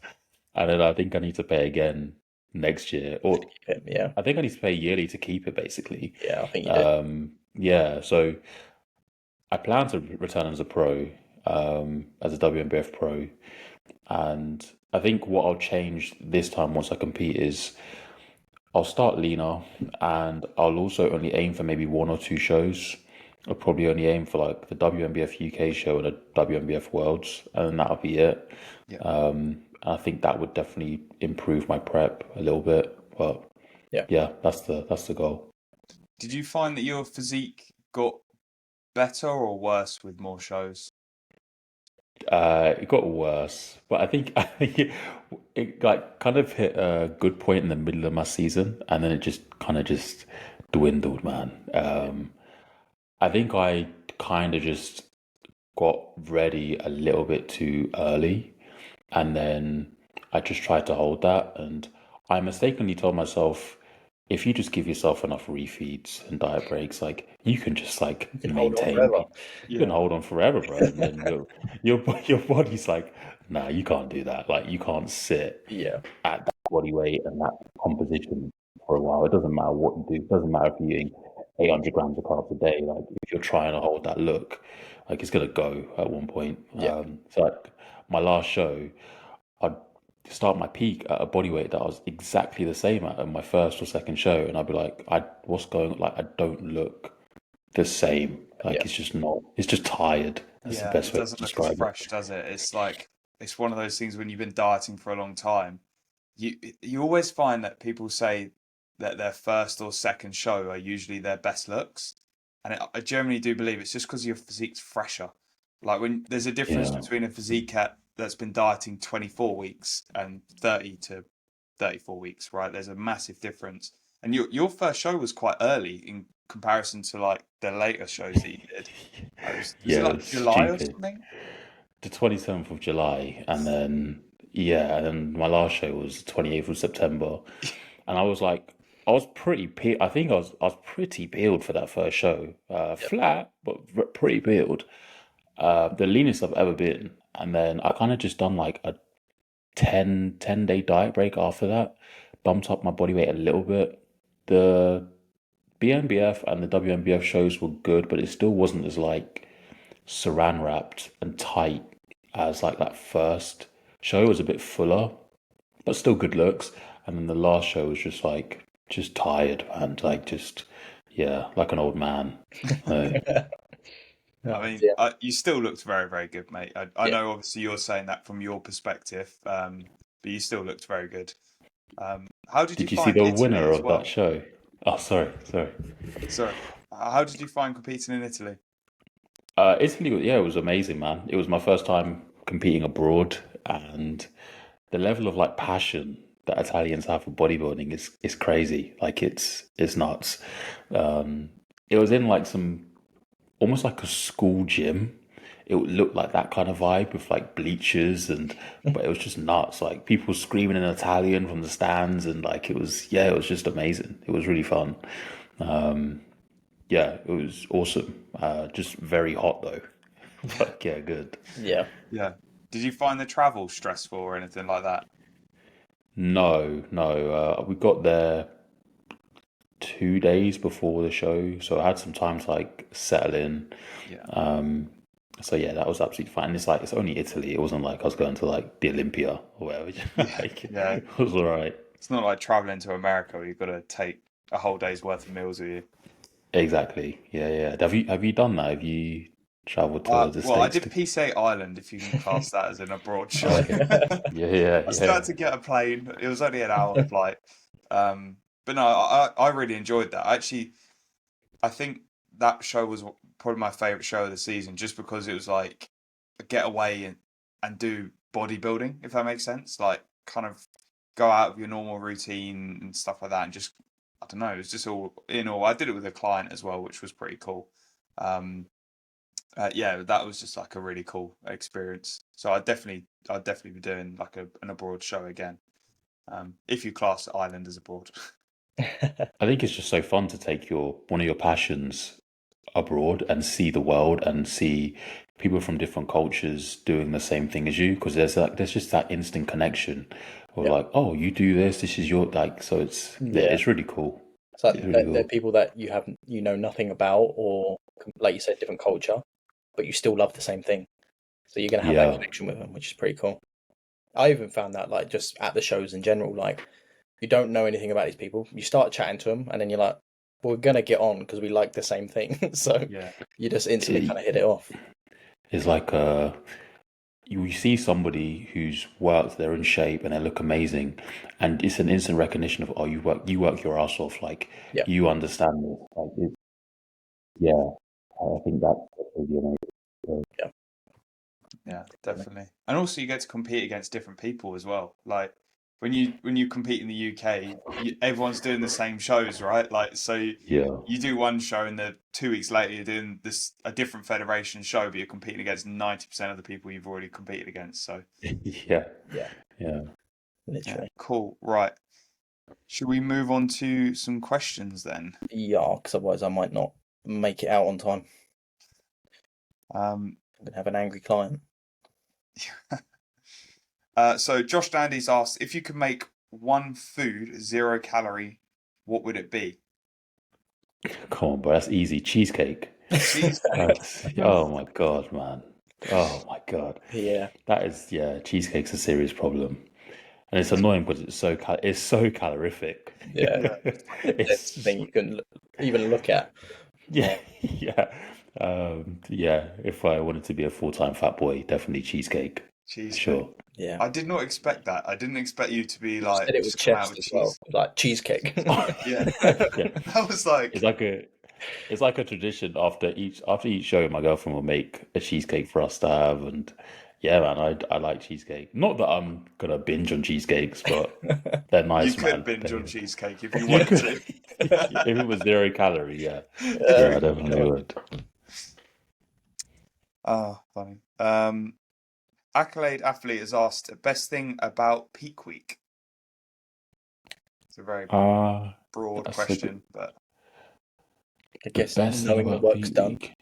S2: and then I think I need to pay again next year. Or I think I need to pay yearly to keep it, basically.
S3: Yeah, I think you do.
S2: Yeah, so I plan to return as a pro, as a WMBF pro, and I think what I'll change this time once I compete is I'll start leaner, and I'll also only aim for maybe one or two shows. I'll probably only aim for like the WMBF UK show and the WMBF Worlds, and then that'll be it. I think that would definitely improve my prep a little bit. But yeah, that's the goal.
S1: Did you find that your physique got better or worse with more shows?
S2: It got worse, but I think it like kind of hit a good point in the middle of my season, and then it just dwindled, man. I think I kind of just got ready a little bit too early, and then I just tried to hold that, and I mistakenly told myself, if you just give yourself enough refeeds and diet breaks, like you can just like maintain, you can hold on forever, bro. And then your body's like, nah, you can't do that. Like you can't sit at that body weight and that composition for a while. It doesn't matter what you do. It doesn't matter if you're eating 800 grams of carbs a day. Like if you're trying to hold that look, like it's gonna go at one point. So like my last show, I'd start my peak at a body weight that I was exactly the same at my first or second show, and I'd be like, what's going? Like I don't look the same. Like it's just not. It's just tired. That's the best way to describe it.
S1: It doesn't look as fresh, does it? It's like it's one of those things when you've been dieting for a long time. You always find that people say that their first or second show are usually their best looks, and I generally do believe it's just because your physique's fresher. Like when there's a difference between a physique at that's been dieting 24 weeks and 30 to 34 weeks, right? There's a massive difference. And your first show was quite early in comparison to like the later shows that you did. Was it
S2: Yeah,
S1: like
S2: it's
S1: July or
S2: stupid.
S1: something?
S2: The 27th of July, and then yeah, and then my last show was the 28th of September, and I was like, I was pretty I think I was pretty peeled for that first show.
S3: Yep.
S2: Flat, but pretty peeled. The leanest I've ever been, and then I kind of just done like a 10 day diet break after that, bumped up my body weight a little bit. The BNBF and the WNBF shows were good, but it still wasn't as like saran wrapped and tight as like that first show. It was a bit fuller, but still good looks. And then the last show was just tired and like just yeah, like an old man. Like,
S1: I mean,
S3: Yeah.
S1: you still looked very, very good, mate. I
S3: Yeah.
S1: know obviously you're saying that from your perspective, but you still looked very good. How did you
S2: did you see
S1: find
S2: the
S1: Italy
S2: winner
S1: as
S2: of that
S1: well?
S2: show? Oh, sorry.
S1: Sorry. How did you find competing in Italy?
S2: Italy, yeah, it was amazing, man. It was my first time competing abroad, and the level of like passion that Italians have for bodybuilding is crazy. Like it's nuts. Um, it was in like some almost like a school gym. It looked like that kind of vibe with like bleachers but it was just nuts. Like people screaming in Italian from the stands, and like it was just amazing. It was really fun. Um, yeah, it was awesome. Just very hot though. But yeah, good.
S3: Yeah.
S1: Yeah. Did you find the travel stressful or anything like that?
S2: No, no. We got there 2 days before the show, so I had some time to like settle in.
S1: Yeah.
S2: Um, so yeah, that was absolutely fine. It's like it's only Italy. It wasn't like I was going to like the Olympia or whatever.
S1: Yeah.
S2: Like
S1: Yeah.
S2: it was all right.
S1: It's not like traveling to America where you've got to take a whole day's worth of meals with you.
S2: Exactly. Yeah, yeah. Have you done that? Have you traveled to the
S1: Well, I
S2: States
S1: did
S2: to?
S1: Peace Island, if you can class that as an abroad show.
S2: Oh, okay. Yeah, yeah,
S1: I still
S2: yeah.
S1: had to get a plane. It was only an hour flight. But no, I really enjoyed that. Actually, I think that show was probably my favorite show of the season, just because it was like a getaway and do bodybuilding, if that makes sense. Like, kind of go out of your normal routine and stuff like that, and just I don't know. It was just all in all. I did it with a client as well, which was pretty cool. Um, yeah, that was just like a really cool experience. So I'd definitely be doing like an abroad show again. If you class Ireland as abroad.
S2: I think it's just so fun to take your one of your passions abroad and see the world and see people from different cultures doing the same thing as you, because there's just that instant connection of
S3: Yeah.
S2: like, oh, you do this is your like, so yeah,
S3: Yeah.
S2: it's really cool.
S3: It's like
S2: It's really
S3: they're
S2: cool.
S3: people that you know nothing about, or like you said, different culture, but you still love the same thing. So you're gonna have that
S2: Yeah,
S3: connection with them, which is pretty cool. I even found that like just at the shows in general, like you don't know anything about these people. You start chatting to them, and then you're like, well, we're gonna get on because we like the same thing. So
S1: Yeah,
S3: you just instantly
S2: it,
S3: kind of hit it off.
S2: it's like you see somebody who's worked, they're in shape and they look amazing, and it's an instant recognition of, oh, you work your ass off, like
S3: Yeah.
S2: you understand this, like yeah, I think that's really amazing.
S3: Yeah.
S1: yeah, definitely. And also you get to compete against different people as well. Like when you compete in the UK, everyone's doing the same shows, right? Like so
S2: Yeah,
S1: you do one show and then 2 weeks later you're doing this a different federation show, but you're competing against 90% of the people you've already competed against. So
S2: yeah,
S3: Yeah.
S2: yeah.
S1: yeah,
S3: Literally.
S1: cool. Right. Should we move on to some questions then?
S3: Yeah, because otherwise I might not make it out on time.
S1: Um,
S3: I'm gonna have an angry client.
S1: so Josh Dandy's asked, if you could make one food 0 calorie, what would it be?
S2: Come on, bro, that's easy. Cheesecake.
S1: Cheesecake.
S2: Oh my God, man. Oh my God.
S3: Yeah.
S2: That is, yeah, cheesecake's a serious problem. And it's annoying because it's so calorific.
S3: Yeah.
S1: Yeah.
S3: That's the
S2: It's
S3: thing you couldn't even look at.
S2: yeah, yeah. Yeah, if I wanted to be a full-time fat boy, definitely cheesecake. For
S1: Cheesecake.
S2: sure.
S3: Yeah.
S1: I did not expect that. I didn't expect you to be
S3: You
S1: like
S3: said it with
S1: just come out
S3: chest
S1: with
S3: as well,
S1: cheese.
S3: like cheesecake.
S1: Yeah.
S2: Yeah.
S1: I was like,
S2: It's like a tradition after each show, my girlfriend will make a cheesecake for us to have, and Yeah, man, I like cheesecake. Not that I'm gonna binge on cheesecakes, but they're
S1: You
S2: nice,
S1: could
S2: man.
S1: binge on cheesecake if you
S2: You
S1: wanted
S2: could,
S1: to.
S2: if it was 0 calorie, yeah,
S3: Uh,
S2: yeah, I definitely would.
S1: Ah, funny. Accolade Athlete has asked, best thing about peak week? It's a very
S2: Uh
S1: broad
S2: that's a good,
S1: question, but
S3: I
S2: the
S3: guess
S2: best thing
S3: knowing the
S2: about
S3: work's
S2: peak
S3: done,
S2: week.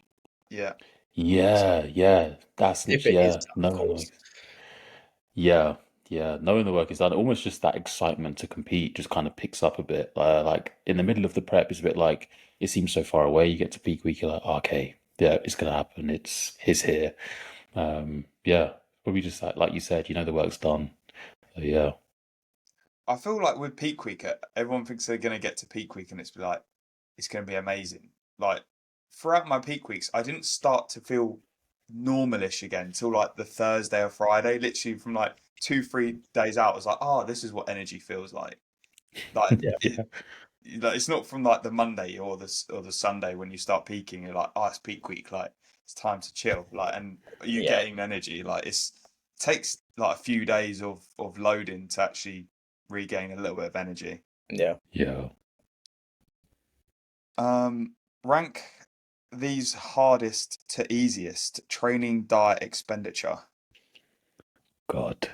S1: yeah.
S2: Yeah, that's
S3: if it is
S2: yeah,
S3: done, of
S2: no,
S3: course.
S2: yeah, yeah. Knowing the work is done, almost just that excitement to compete just kind of picks up a bit. Like in the middle of the prep, it's a bit like it seems so far away. You get to peak week, you're like, okay, yeah, it's gonna happen. It's here. Yeah, probably just like you said, the work's done. So, yeah,
S1: I feel like with peak week, everyone thinks they're going to get to peak week and it's going to be amazing. Like throughout my peak weeks, I didn't start to feel normalish again till like the Thursday or Friday. Literally from like 2, 3 days out, I was like, oh, this is what energy feels like. Like
S3: Yeah,
S1: it, like it's not from like the Monday or the Sunday when you start peaking. You're like, oh, it's peak week. Like it's time to chill. Like, and you
S3: yeah,
S1: getting energy. Like takes like a few days of loading to actually regain a little bit of energy.
S3: yeah.
S2: yeah.
S1: Rank these hardest to easiest training diet expenditure.
S2: God.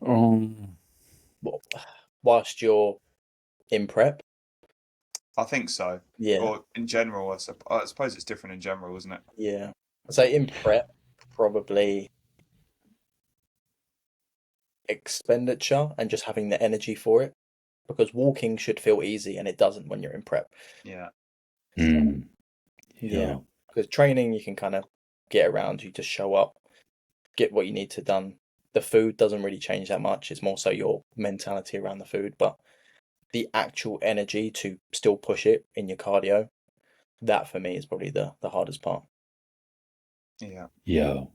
S2: Um,
S3: Well, whilst you're in prep,
S1: I think so.
S3: yeah,
S1: Or in general, I suppose it's different in general, isn't it?
S3: yeah. I'd say in prep, probably expenditure and just having the energy for it, because walking should feel easy and it doesn't when you're in prep.
S1: Yeah.
S2: mm,
S3: Yeah,
S2: yeah,
S3: because training you can kind of get around. You just show up, get what you need to done. The food doesn't really change that much. It's more so your mentality around the food, but the actual energy to still push it in your cardio, that for me is probably the hardest part.
S1: Yeah.
S2: yeah,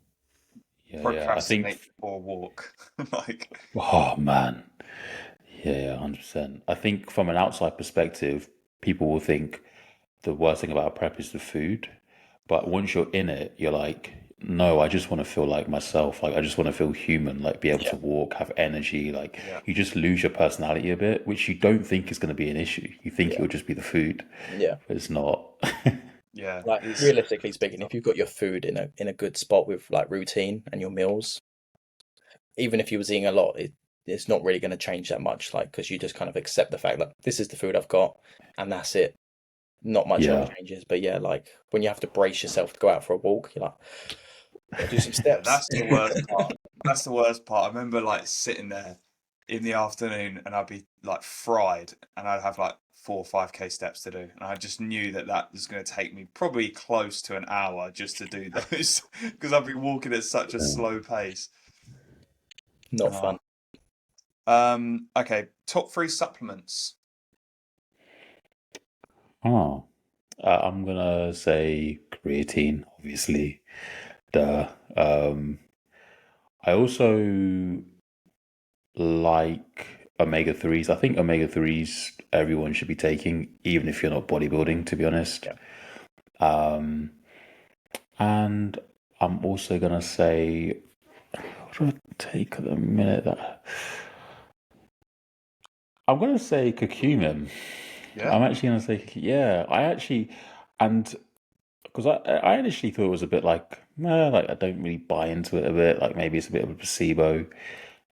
S2: yeah. I think.
S1: Procrastinate or walk. Like,
S2: Oh man. Yeah, 100%. I think from an outside perspective, people will think the worst thing about a prep is the food. But once you're in it, you're like, no, I just want to feel like myself. Like, I just want to feel human, like, be able
S3: Yeah,
S2: to walk, have energy. Like,
S1: yeah.
S2: you just lose your personality a bit, which you don't think is going to be an issue. You think
S3: yeah,
S2: it'll just be the food,
S3: yeah.
S2: but it's not.
S1: Yeah.
S3: Like
S1: It's
S3: realistically speaking, if you've got your food in a good spot with like routine and your meals, even if you was eating a lot, it's not really going to change that much. Like because you just kind of accept the fact that this is the food I've got and that's it. Not much else
S2: Yeah.
S3: changes. But yeah, like when you have to brace yourself to go out for a walk, you're like, gotta do some
S1: Yeah,
S3: steps.
S1: that's the worst part. That's the worst part. I remember like sitting there in the afternoon and I'd be like fried and I'd have like 4 or 5K steps to do. And I just knew that was going to take me probably close to an hour just to do those because I've been walking at such a
S2: Yeah.
S1: slow pace.
S3: Not
S1: Uh,
S3: fun.
S1: okay, top 3 supplements.
S2: Oh, I'm gonna say creatine, obviously. Duh. I also like omega 3s. I think omega 3s everyone should be taking, even if you're not bodybuilding, to be honest.
S3: Yeah.
S2: Um, and I'm also gonna say, what do I take at the minute? That I'm gonna say curcumin.
S1: Yeah.
S2: I'm actually gonna say, yeah. And because I initially thought it was a bit like, nah, like I don't really buy into it a bit. Like maybe it's a bit of a placebo.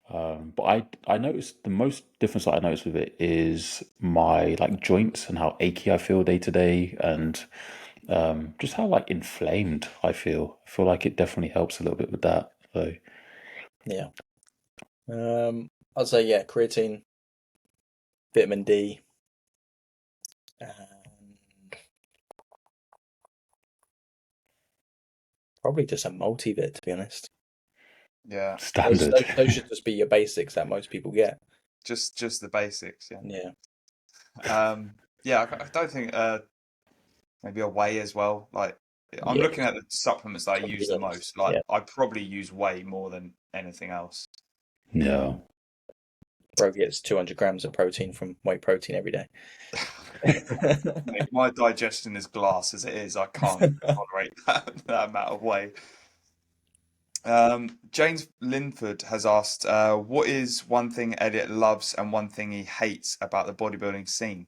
S2: But I noticed the most difference that I noticed with it is my like joints and how achy I feel day to day, and just how like inflamed I feel. I feel like it definitely helps a little bit with that. So
S3: Yeah. I'd say yeah, creatine, vitamin D, and probably just a multivit, to be honest.
S1: Yeah.
S3: Those,
S2: standard.
S3: those, those should just be your basics that most people get.
S1: Just the basics. Yeah.
S3: Yeah.
S1: Yeah. I don't think maybe a whey as well. Like I'm
S3: Yeah.
S1: looking at the supplements that I use the
S3: Convenience.
S1: most. Like
S3: Yeah.
S1: I probably use whey more than anything else.
S2: Yeah.
S3: Bro gets 200 grams of protein from whey protein every day.
S1: Mate, my digestion is glass as it is. I can't tolerate that amount of whey. James Linford has asked, what is one thing Elliot loves and one thing he hates about the bodybuilding scene?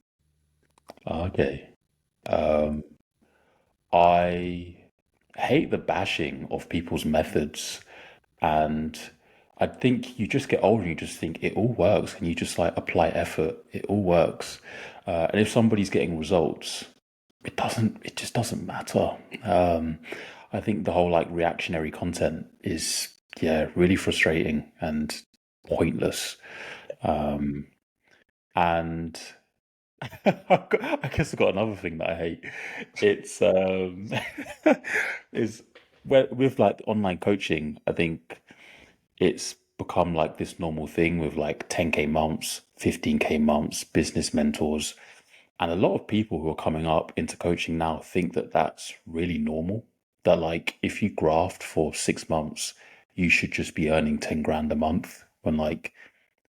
S2: Okay. Um, I hate the bashing of people's methods, and I think you just get older and you just think it all works, and you just like apply effort. It all works, and if somebody's getting results, it just doesn't matter. I think the whole like reactionary content is yeah really frustrating and pointless. Um, and I guess I've got another thing that I hate. It's is with like online coaching, I think it's become like this normal thing with like 10K months, 15K months, business mentors. And a lot of people who are coming up into coaching now think that that's really normal. That like if you graft for 6 months, you should just be earning 10 grand a month when like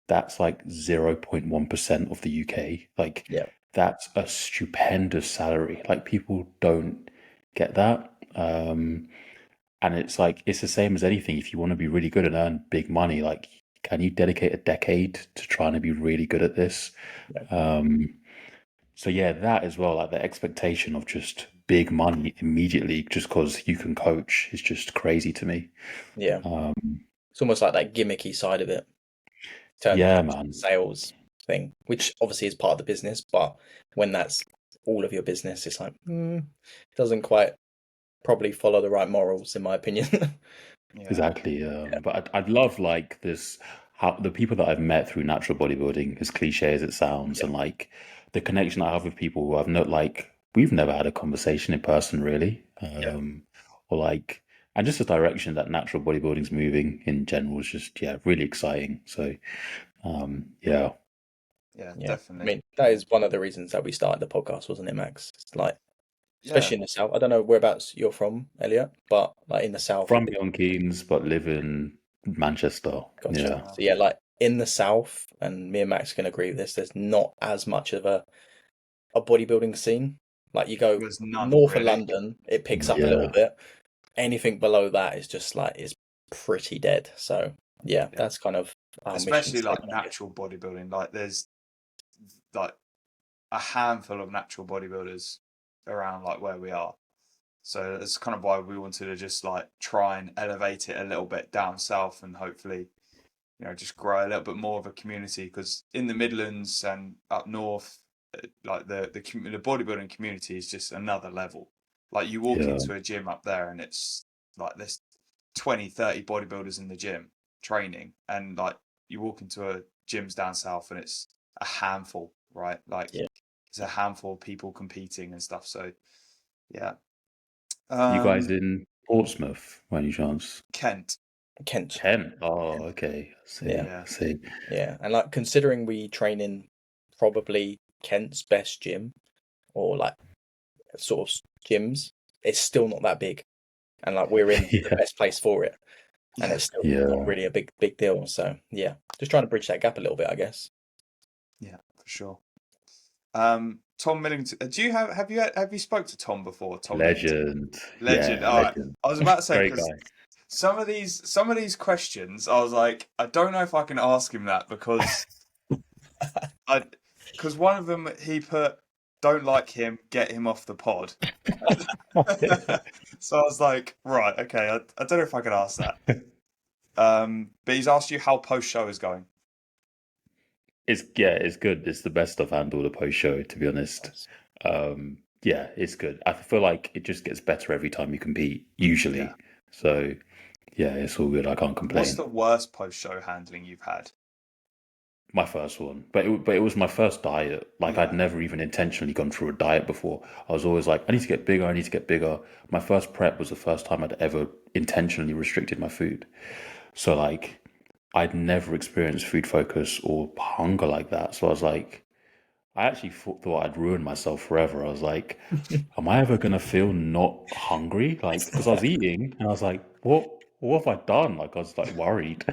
S2: that's like 0.1% of the UK. Like
S3: Yeah.
S2: that's a stupendous salary. Like people don't get that. And it's like it's the same as anything. If you want to be really good and earn big money, like can you dedicate a decade to trying to be really good at this?
S3: Yeah.
S2: So yeah, that as well, like the expectation of just big money immediately just because you can coach is just crazy to me.
S3: Yeah.
S2: Um,
S3: It's almost like that gimmicky side of it turned
S2: yeah,
S3: into
S2: man.
S3: the sales thing, which obviously is part of the business, but when that's all of your business, it's like, it doesn't quite probably follow the right morals, in my opinion.
S1: Yeah.
S2: Exactly.
S3: Yeah.
S2: But I'd love like this how the people that I've met through natural bodybuilding, as cliche as it sounds,
S3: Yeah.
S2: and like the connection I have with people who I've not like we've never had a conversation in person really.
S3: Yeah.
S2: Or like and just the direction that natural bodybuilding's moving in general is just yeah, really exciting. So yeah.
S1: Yeah,
S3: Yeah. I
S1: definitely.
S3: mean, that is one of the reasons that we started the podcast, wasn't it, Max? It's like,
S1: Yeah.
S3: especially in the South. I don't know whereabouts you're from, Elliot, but like in the South,
S2: From Milton Keynes, but live in Manchester.
S3: gotcha.
S2: Yeah.
S3: So yeah, like in the South, and me and Max can agree with this, there's not as much of a bodybuilding scene. Like you go
S1: There's none
S3: north of
S1: really.
S3: London, it picks up a
S2: Yeah.
S3: little bit. Anything below that is just like is pretty dead. So yeah,
S1: Yeah.
S3: that's kind of our mission
S1: Especially like
S3: statement, I guess.
S1: natural bodybuilding. Like there's like a handful of natural bodybuilders around like where we are. So that's kind of why we wanted to just like try and elevate it a little bit down south and hopefully, just grow a little bit more of a community because in the Midlands and up north, like the bodybuilding community is just another level. Like you walk
S2: Yeah.
S1: into a gym up there and it's like there's 20, 30 bodybuilders in the gym training, and like you walk into a gyms down south and it's a handful, right? Like
S3: Yeah.
S1: it's a handful of people competing and stuff. So yeah.
S2: You guys
S1: Um,
S2: in Portsmouth, by any chance?
S1: Kent.
S3: Kent.
S2: Kent. Oh, okay. I see.
S3: Yeah.
S1: Yeah.
S2: I see.
S3: Yeah. And like considering we train in probably Kent's best gym or like sort of gyms, it's still not that big. And like we're in the
S2: Yeah.
S3: best place for it. And it's still
S2: Yeah.
S3: not really a big deal. So yeah. Just trying to bridge that gap a little bit, I guess.
S1: Yeah, for sure. Tom Millington. Do you have you spoke to Tom before? Tom Millington,
S2: Legend.
S1: legend.
S2: Yeah,
S1: All right,
S2: legend.
S1: I was about to say
S2: Great
S1: because
S2: guy.
S1: some of these questions, I was like, I don't know if I can ask him that because I because one of them he put, don't like him, get him off the pod. So I was like, right, okay, I don't know if I could ask that. But he's asked you how post show is going.
S2: It's good. It's the best I've handled a post show, to be honest. Yeah, it's good. I feel like it just gets better every time you compete, usually.
S1: Yeah.
S2: So yeah, it's all good. I can't
S1: What's
S2: complain.
S1: the worst post show handling you've had?
S2: My first one, but it was my first diet. Like
S1: Yeah.
S2: I'd never even intentionally gone through a diet before. I was always like, I need to get bigger. I need to get bigger. My first prep was the first time I'd ever intentionally restricted my food. So like, I'd never experienced food focus or hunger like that. So I was like, I actually thought I'd ruined myself forever. I was like, am I ever gonna feel not hungry? Like, because I was eating and I was like, what have I done? Like, I was like worried.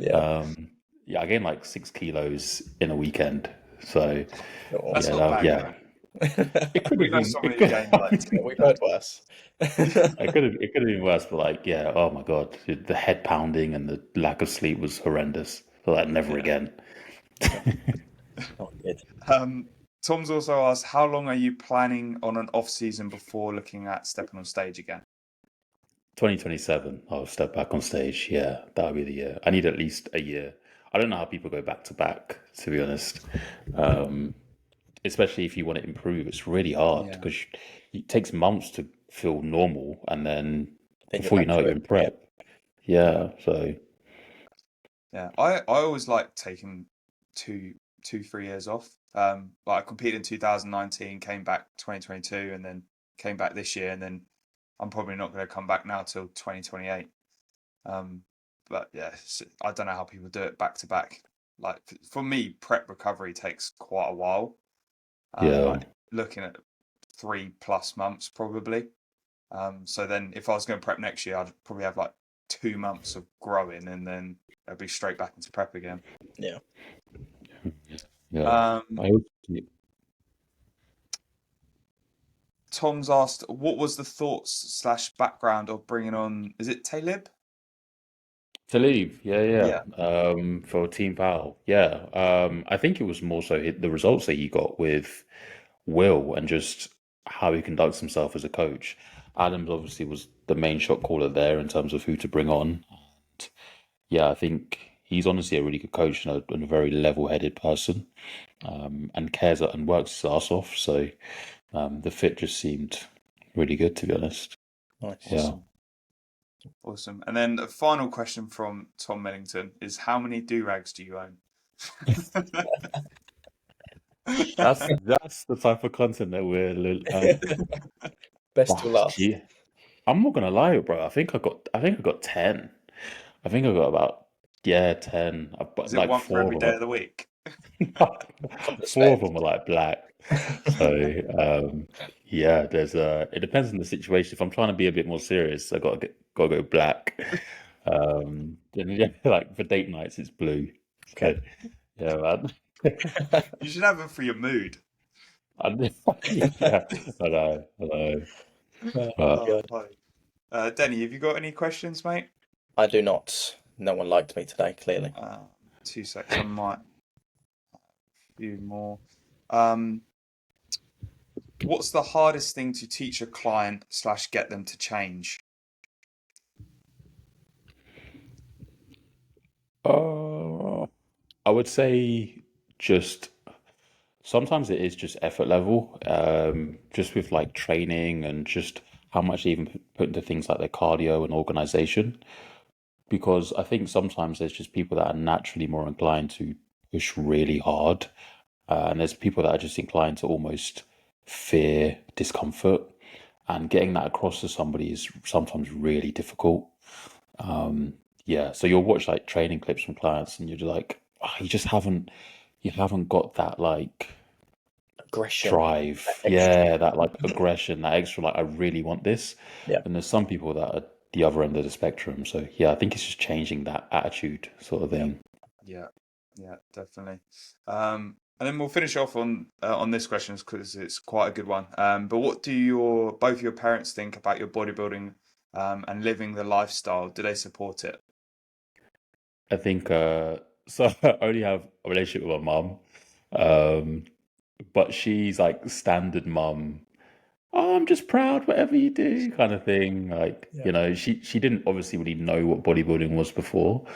S3: Yeah.
S2: Um, yeah, I gained like 6 kilos in a weekend. So
S3: Oh,
S1: That's
S2: yeah,
S1: not bad
S2: yeah,
S1: going.
S2: It could
S1: We
S2: have
S1: know
S2: been.
S1: somebody who gained like 10
S3: We've heard
S1: stone.
S3: worse.
S2: It could have been worse, but like, yeah, oh my God, the head pounding and the lack of sleep was horrendous. So like, never
S1: Yeah.
S2: again.
S3: Not good.
S1: Tom's also asked, how long are you planning on an off season before looking at stepping on stage again?
S2: 2027, I'll step back on stage. Yeah, that'll be the year. I need at least a year. I don't know how people go back to back, to be honest. Especially if you want to improve, it's really hard
S1: Yeah.
S2: because it takes months to feel normal, and then
S3: Then you're
S2: before you
S3: back
S2: know
S3: to
S2: it, you're
S3: it.
S2: in prep. Yeah, so
S1: Yeah. I always like taking 3 years off. Like I competed in 2019, came back 2022, and then came back this year, and then I'm probably not going to come back now till 2028. But yeah, I don't know how people do it back to back. Like for me, prep recovery takes quite a while.
S2: yeah,
S1: Like looking at 3+ months probably. So then if I was going to prep next year, I'd probably have like 2 months of growing, and then I'd be straight back into prep again.
S3: Yeah.
S2: yeah.
S1: Um,
S2: I hope
S1: Tom's asked, what was the thoughts/background of bringing on? Is it Talib?
S2: to leave. Yeah,
S1: Yeah.
S2: yeah. For Team Pal. Yeah. I think it was more so the results that he got with Will and just how he conducts himself as a coach. Adams obviously was the main shot caller there in terms of who to bring on. And yeah, I think he's honestly a really good coach and a very level-headed person, and cares and works his ass off. So the fit just seemed really good, to be honest.
S3: Nice.
S2: Yeah.
S1: Awesome. And then the final question from Tom Millington is, how many Durags do you own?
S2: That's the type of content that
S3: Best to
S2: oh,
S3: last.
S2: gee. I'm not gonna lie, bro. I think I got 10. I think I got about, yeah, 10. I've got
S1: Is it
S2: like
S1: one for
S2: four
S1: every
S2: of
S1: day
S2: them
S1: of the week?
S2: four of
S3: Respect.
S2: them are like black. So yeah, it depends on the situation. If I'm trying to be a bit more serious, gotta go black. Then yeah, like for date nights it's blue. So
S3: Okay.
S2: yeah, man.
S1: You should have them for your mood.
S2: Yeah, I know. But
S1: Oh,
S3: God.
S1: funny. Denny, have you got any questions, mate?
S3: I do not. No one liked me today, clearly.
S1: 2 secs. I might a few more. Um, what's the hardest thing to teach a client/get them to change?
S2: uh, I would say just sometimes it is just effort level, just with like training and just how much they even put into things like their cardio and organization. Because I think sometimes there's just people that are naturally more inclined to push really hard, and there's people that are just inclined to almost fear discomfort. And getting that across to somebody is sometimes really difficult. Yeah, so you'll watch like training clips from clients, and you're like, oh, you haven't got that like
S3: Aggression.
S2: drive,
S3: Extra.
S2: yeah, that like aggression, that extra like I really want this.
S3: Yeah.
S2: And there's some people that are the other end of the spectrum. So yeah, I think it's just changing that attitude sort of
S3: Yeah.
S2: thing.
S1: Yeah, yeah, definitely. And then we'll finish off on this question because it's quite a good one. But what do both your parents think about your bodybuilding and living the lifestyle? Do they support it?
S2: I think so I only have a relationship with my mum. Um, but she's like standard mum. Oh, I'm just proud, whatever you do, kind of thing. Like,
S3: Yeah.
S2: she didn't obviously really know what bodybuilding was before.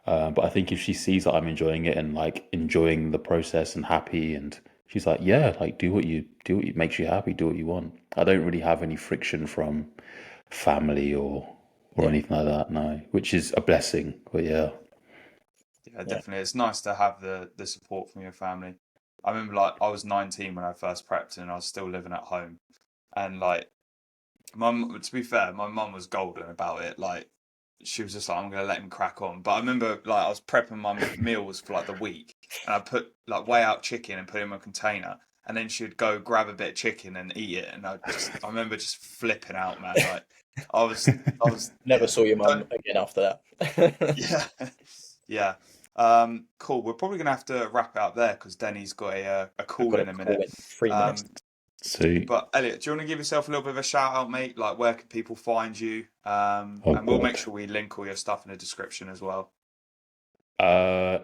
S2: But I think if she sees that I'm enjoying it and like enjoying the process and happy, and she's like, yeah, like do what you makes you happy, do what you want. I don't really have any friction from family or
S3: Yeah.
S2: anything like that, no, which is a blessing. But yeah,
S1: Yeah,
S3: Yeah.
S1: definitely. It's nice to have the support from your family. I remember like I was 19 when I first prepped and I was still living at home. And like to be fair, my mum was golden about it. Like she was just like, I'm gonna let him crack on. But I remember like I was prepping my meals for like the week, and I put like weigh out chicken and put it in a container, and then she'd go grab a bit of chicken and eat it, and I remember just flipping out, man. Like I was
S3: Never
S1: yeah,
S3: saw your
S1: don't
S3: mum again after that.
S1: yeah yeah. Cool. We're probably gonna have to wrap it up there because Denny's got a
S3: I've
S1: call
S3: got a
S1: in a minute.
S3: call in 3 minutes.
S1: Um,
S2: Sweet.
S1: But Elliot, do you want to give yourself a little bit of a shout out, mate? Like, where can people find you?
S2: Oh
S1: And we'll make
S2: God.
S1: sure we link all your stuff in the description as well.
S2: Uh,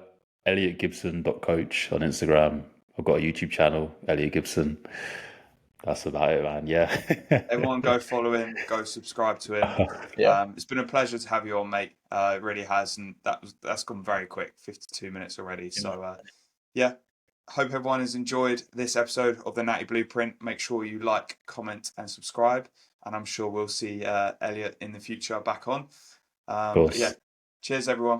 S2: ElliotGibson.coach on Instagram. I've got a YouTube channel, Elliot Gibson. That's about it, man. Yeah.
S1: Everyone go follow him, go subscribe to him.
S3: Yeah.
S1: It's been a pleasure to have you on, mate. It really has, and that's gone very quick, 52 minutes already. So yeah, hope everyone has enjoyed this episode of the Natty Blueprint. Make sure you like, comment, and subscribe, and I'm sure we'll see Elliot in the future back on.
S2: Of
S1: But yeah,
S2: course.
S1: cheers everyone.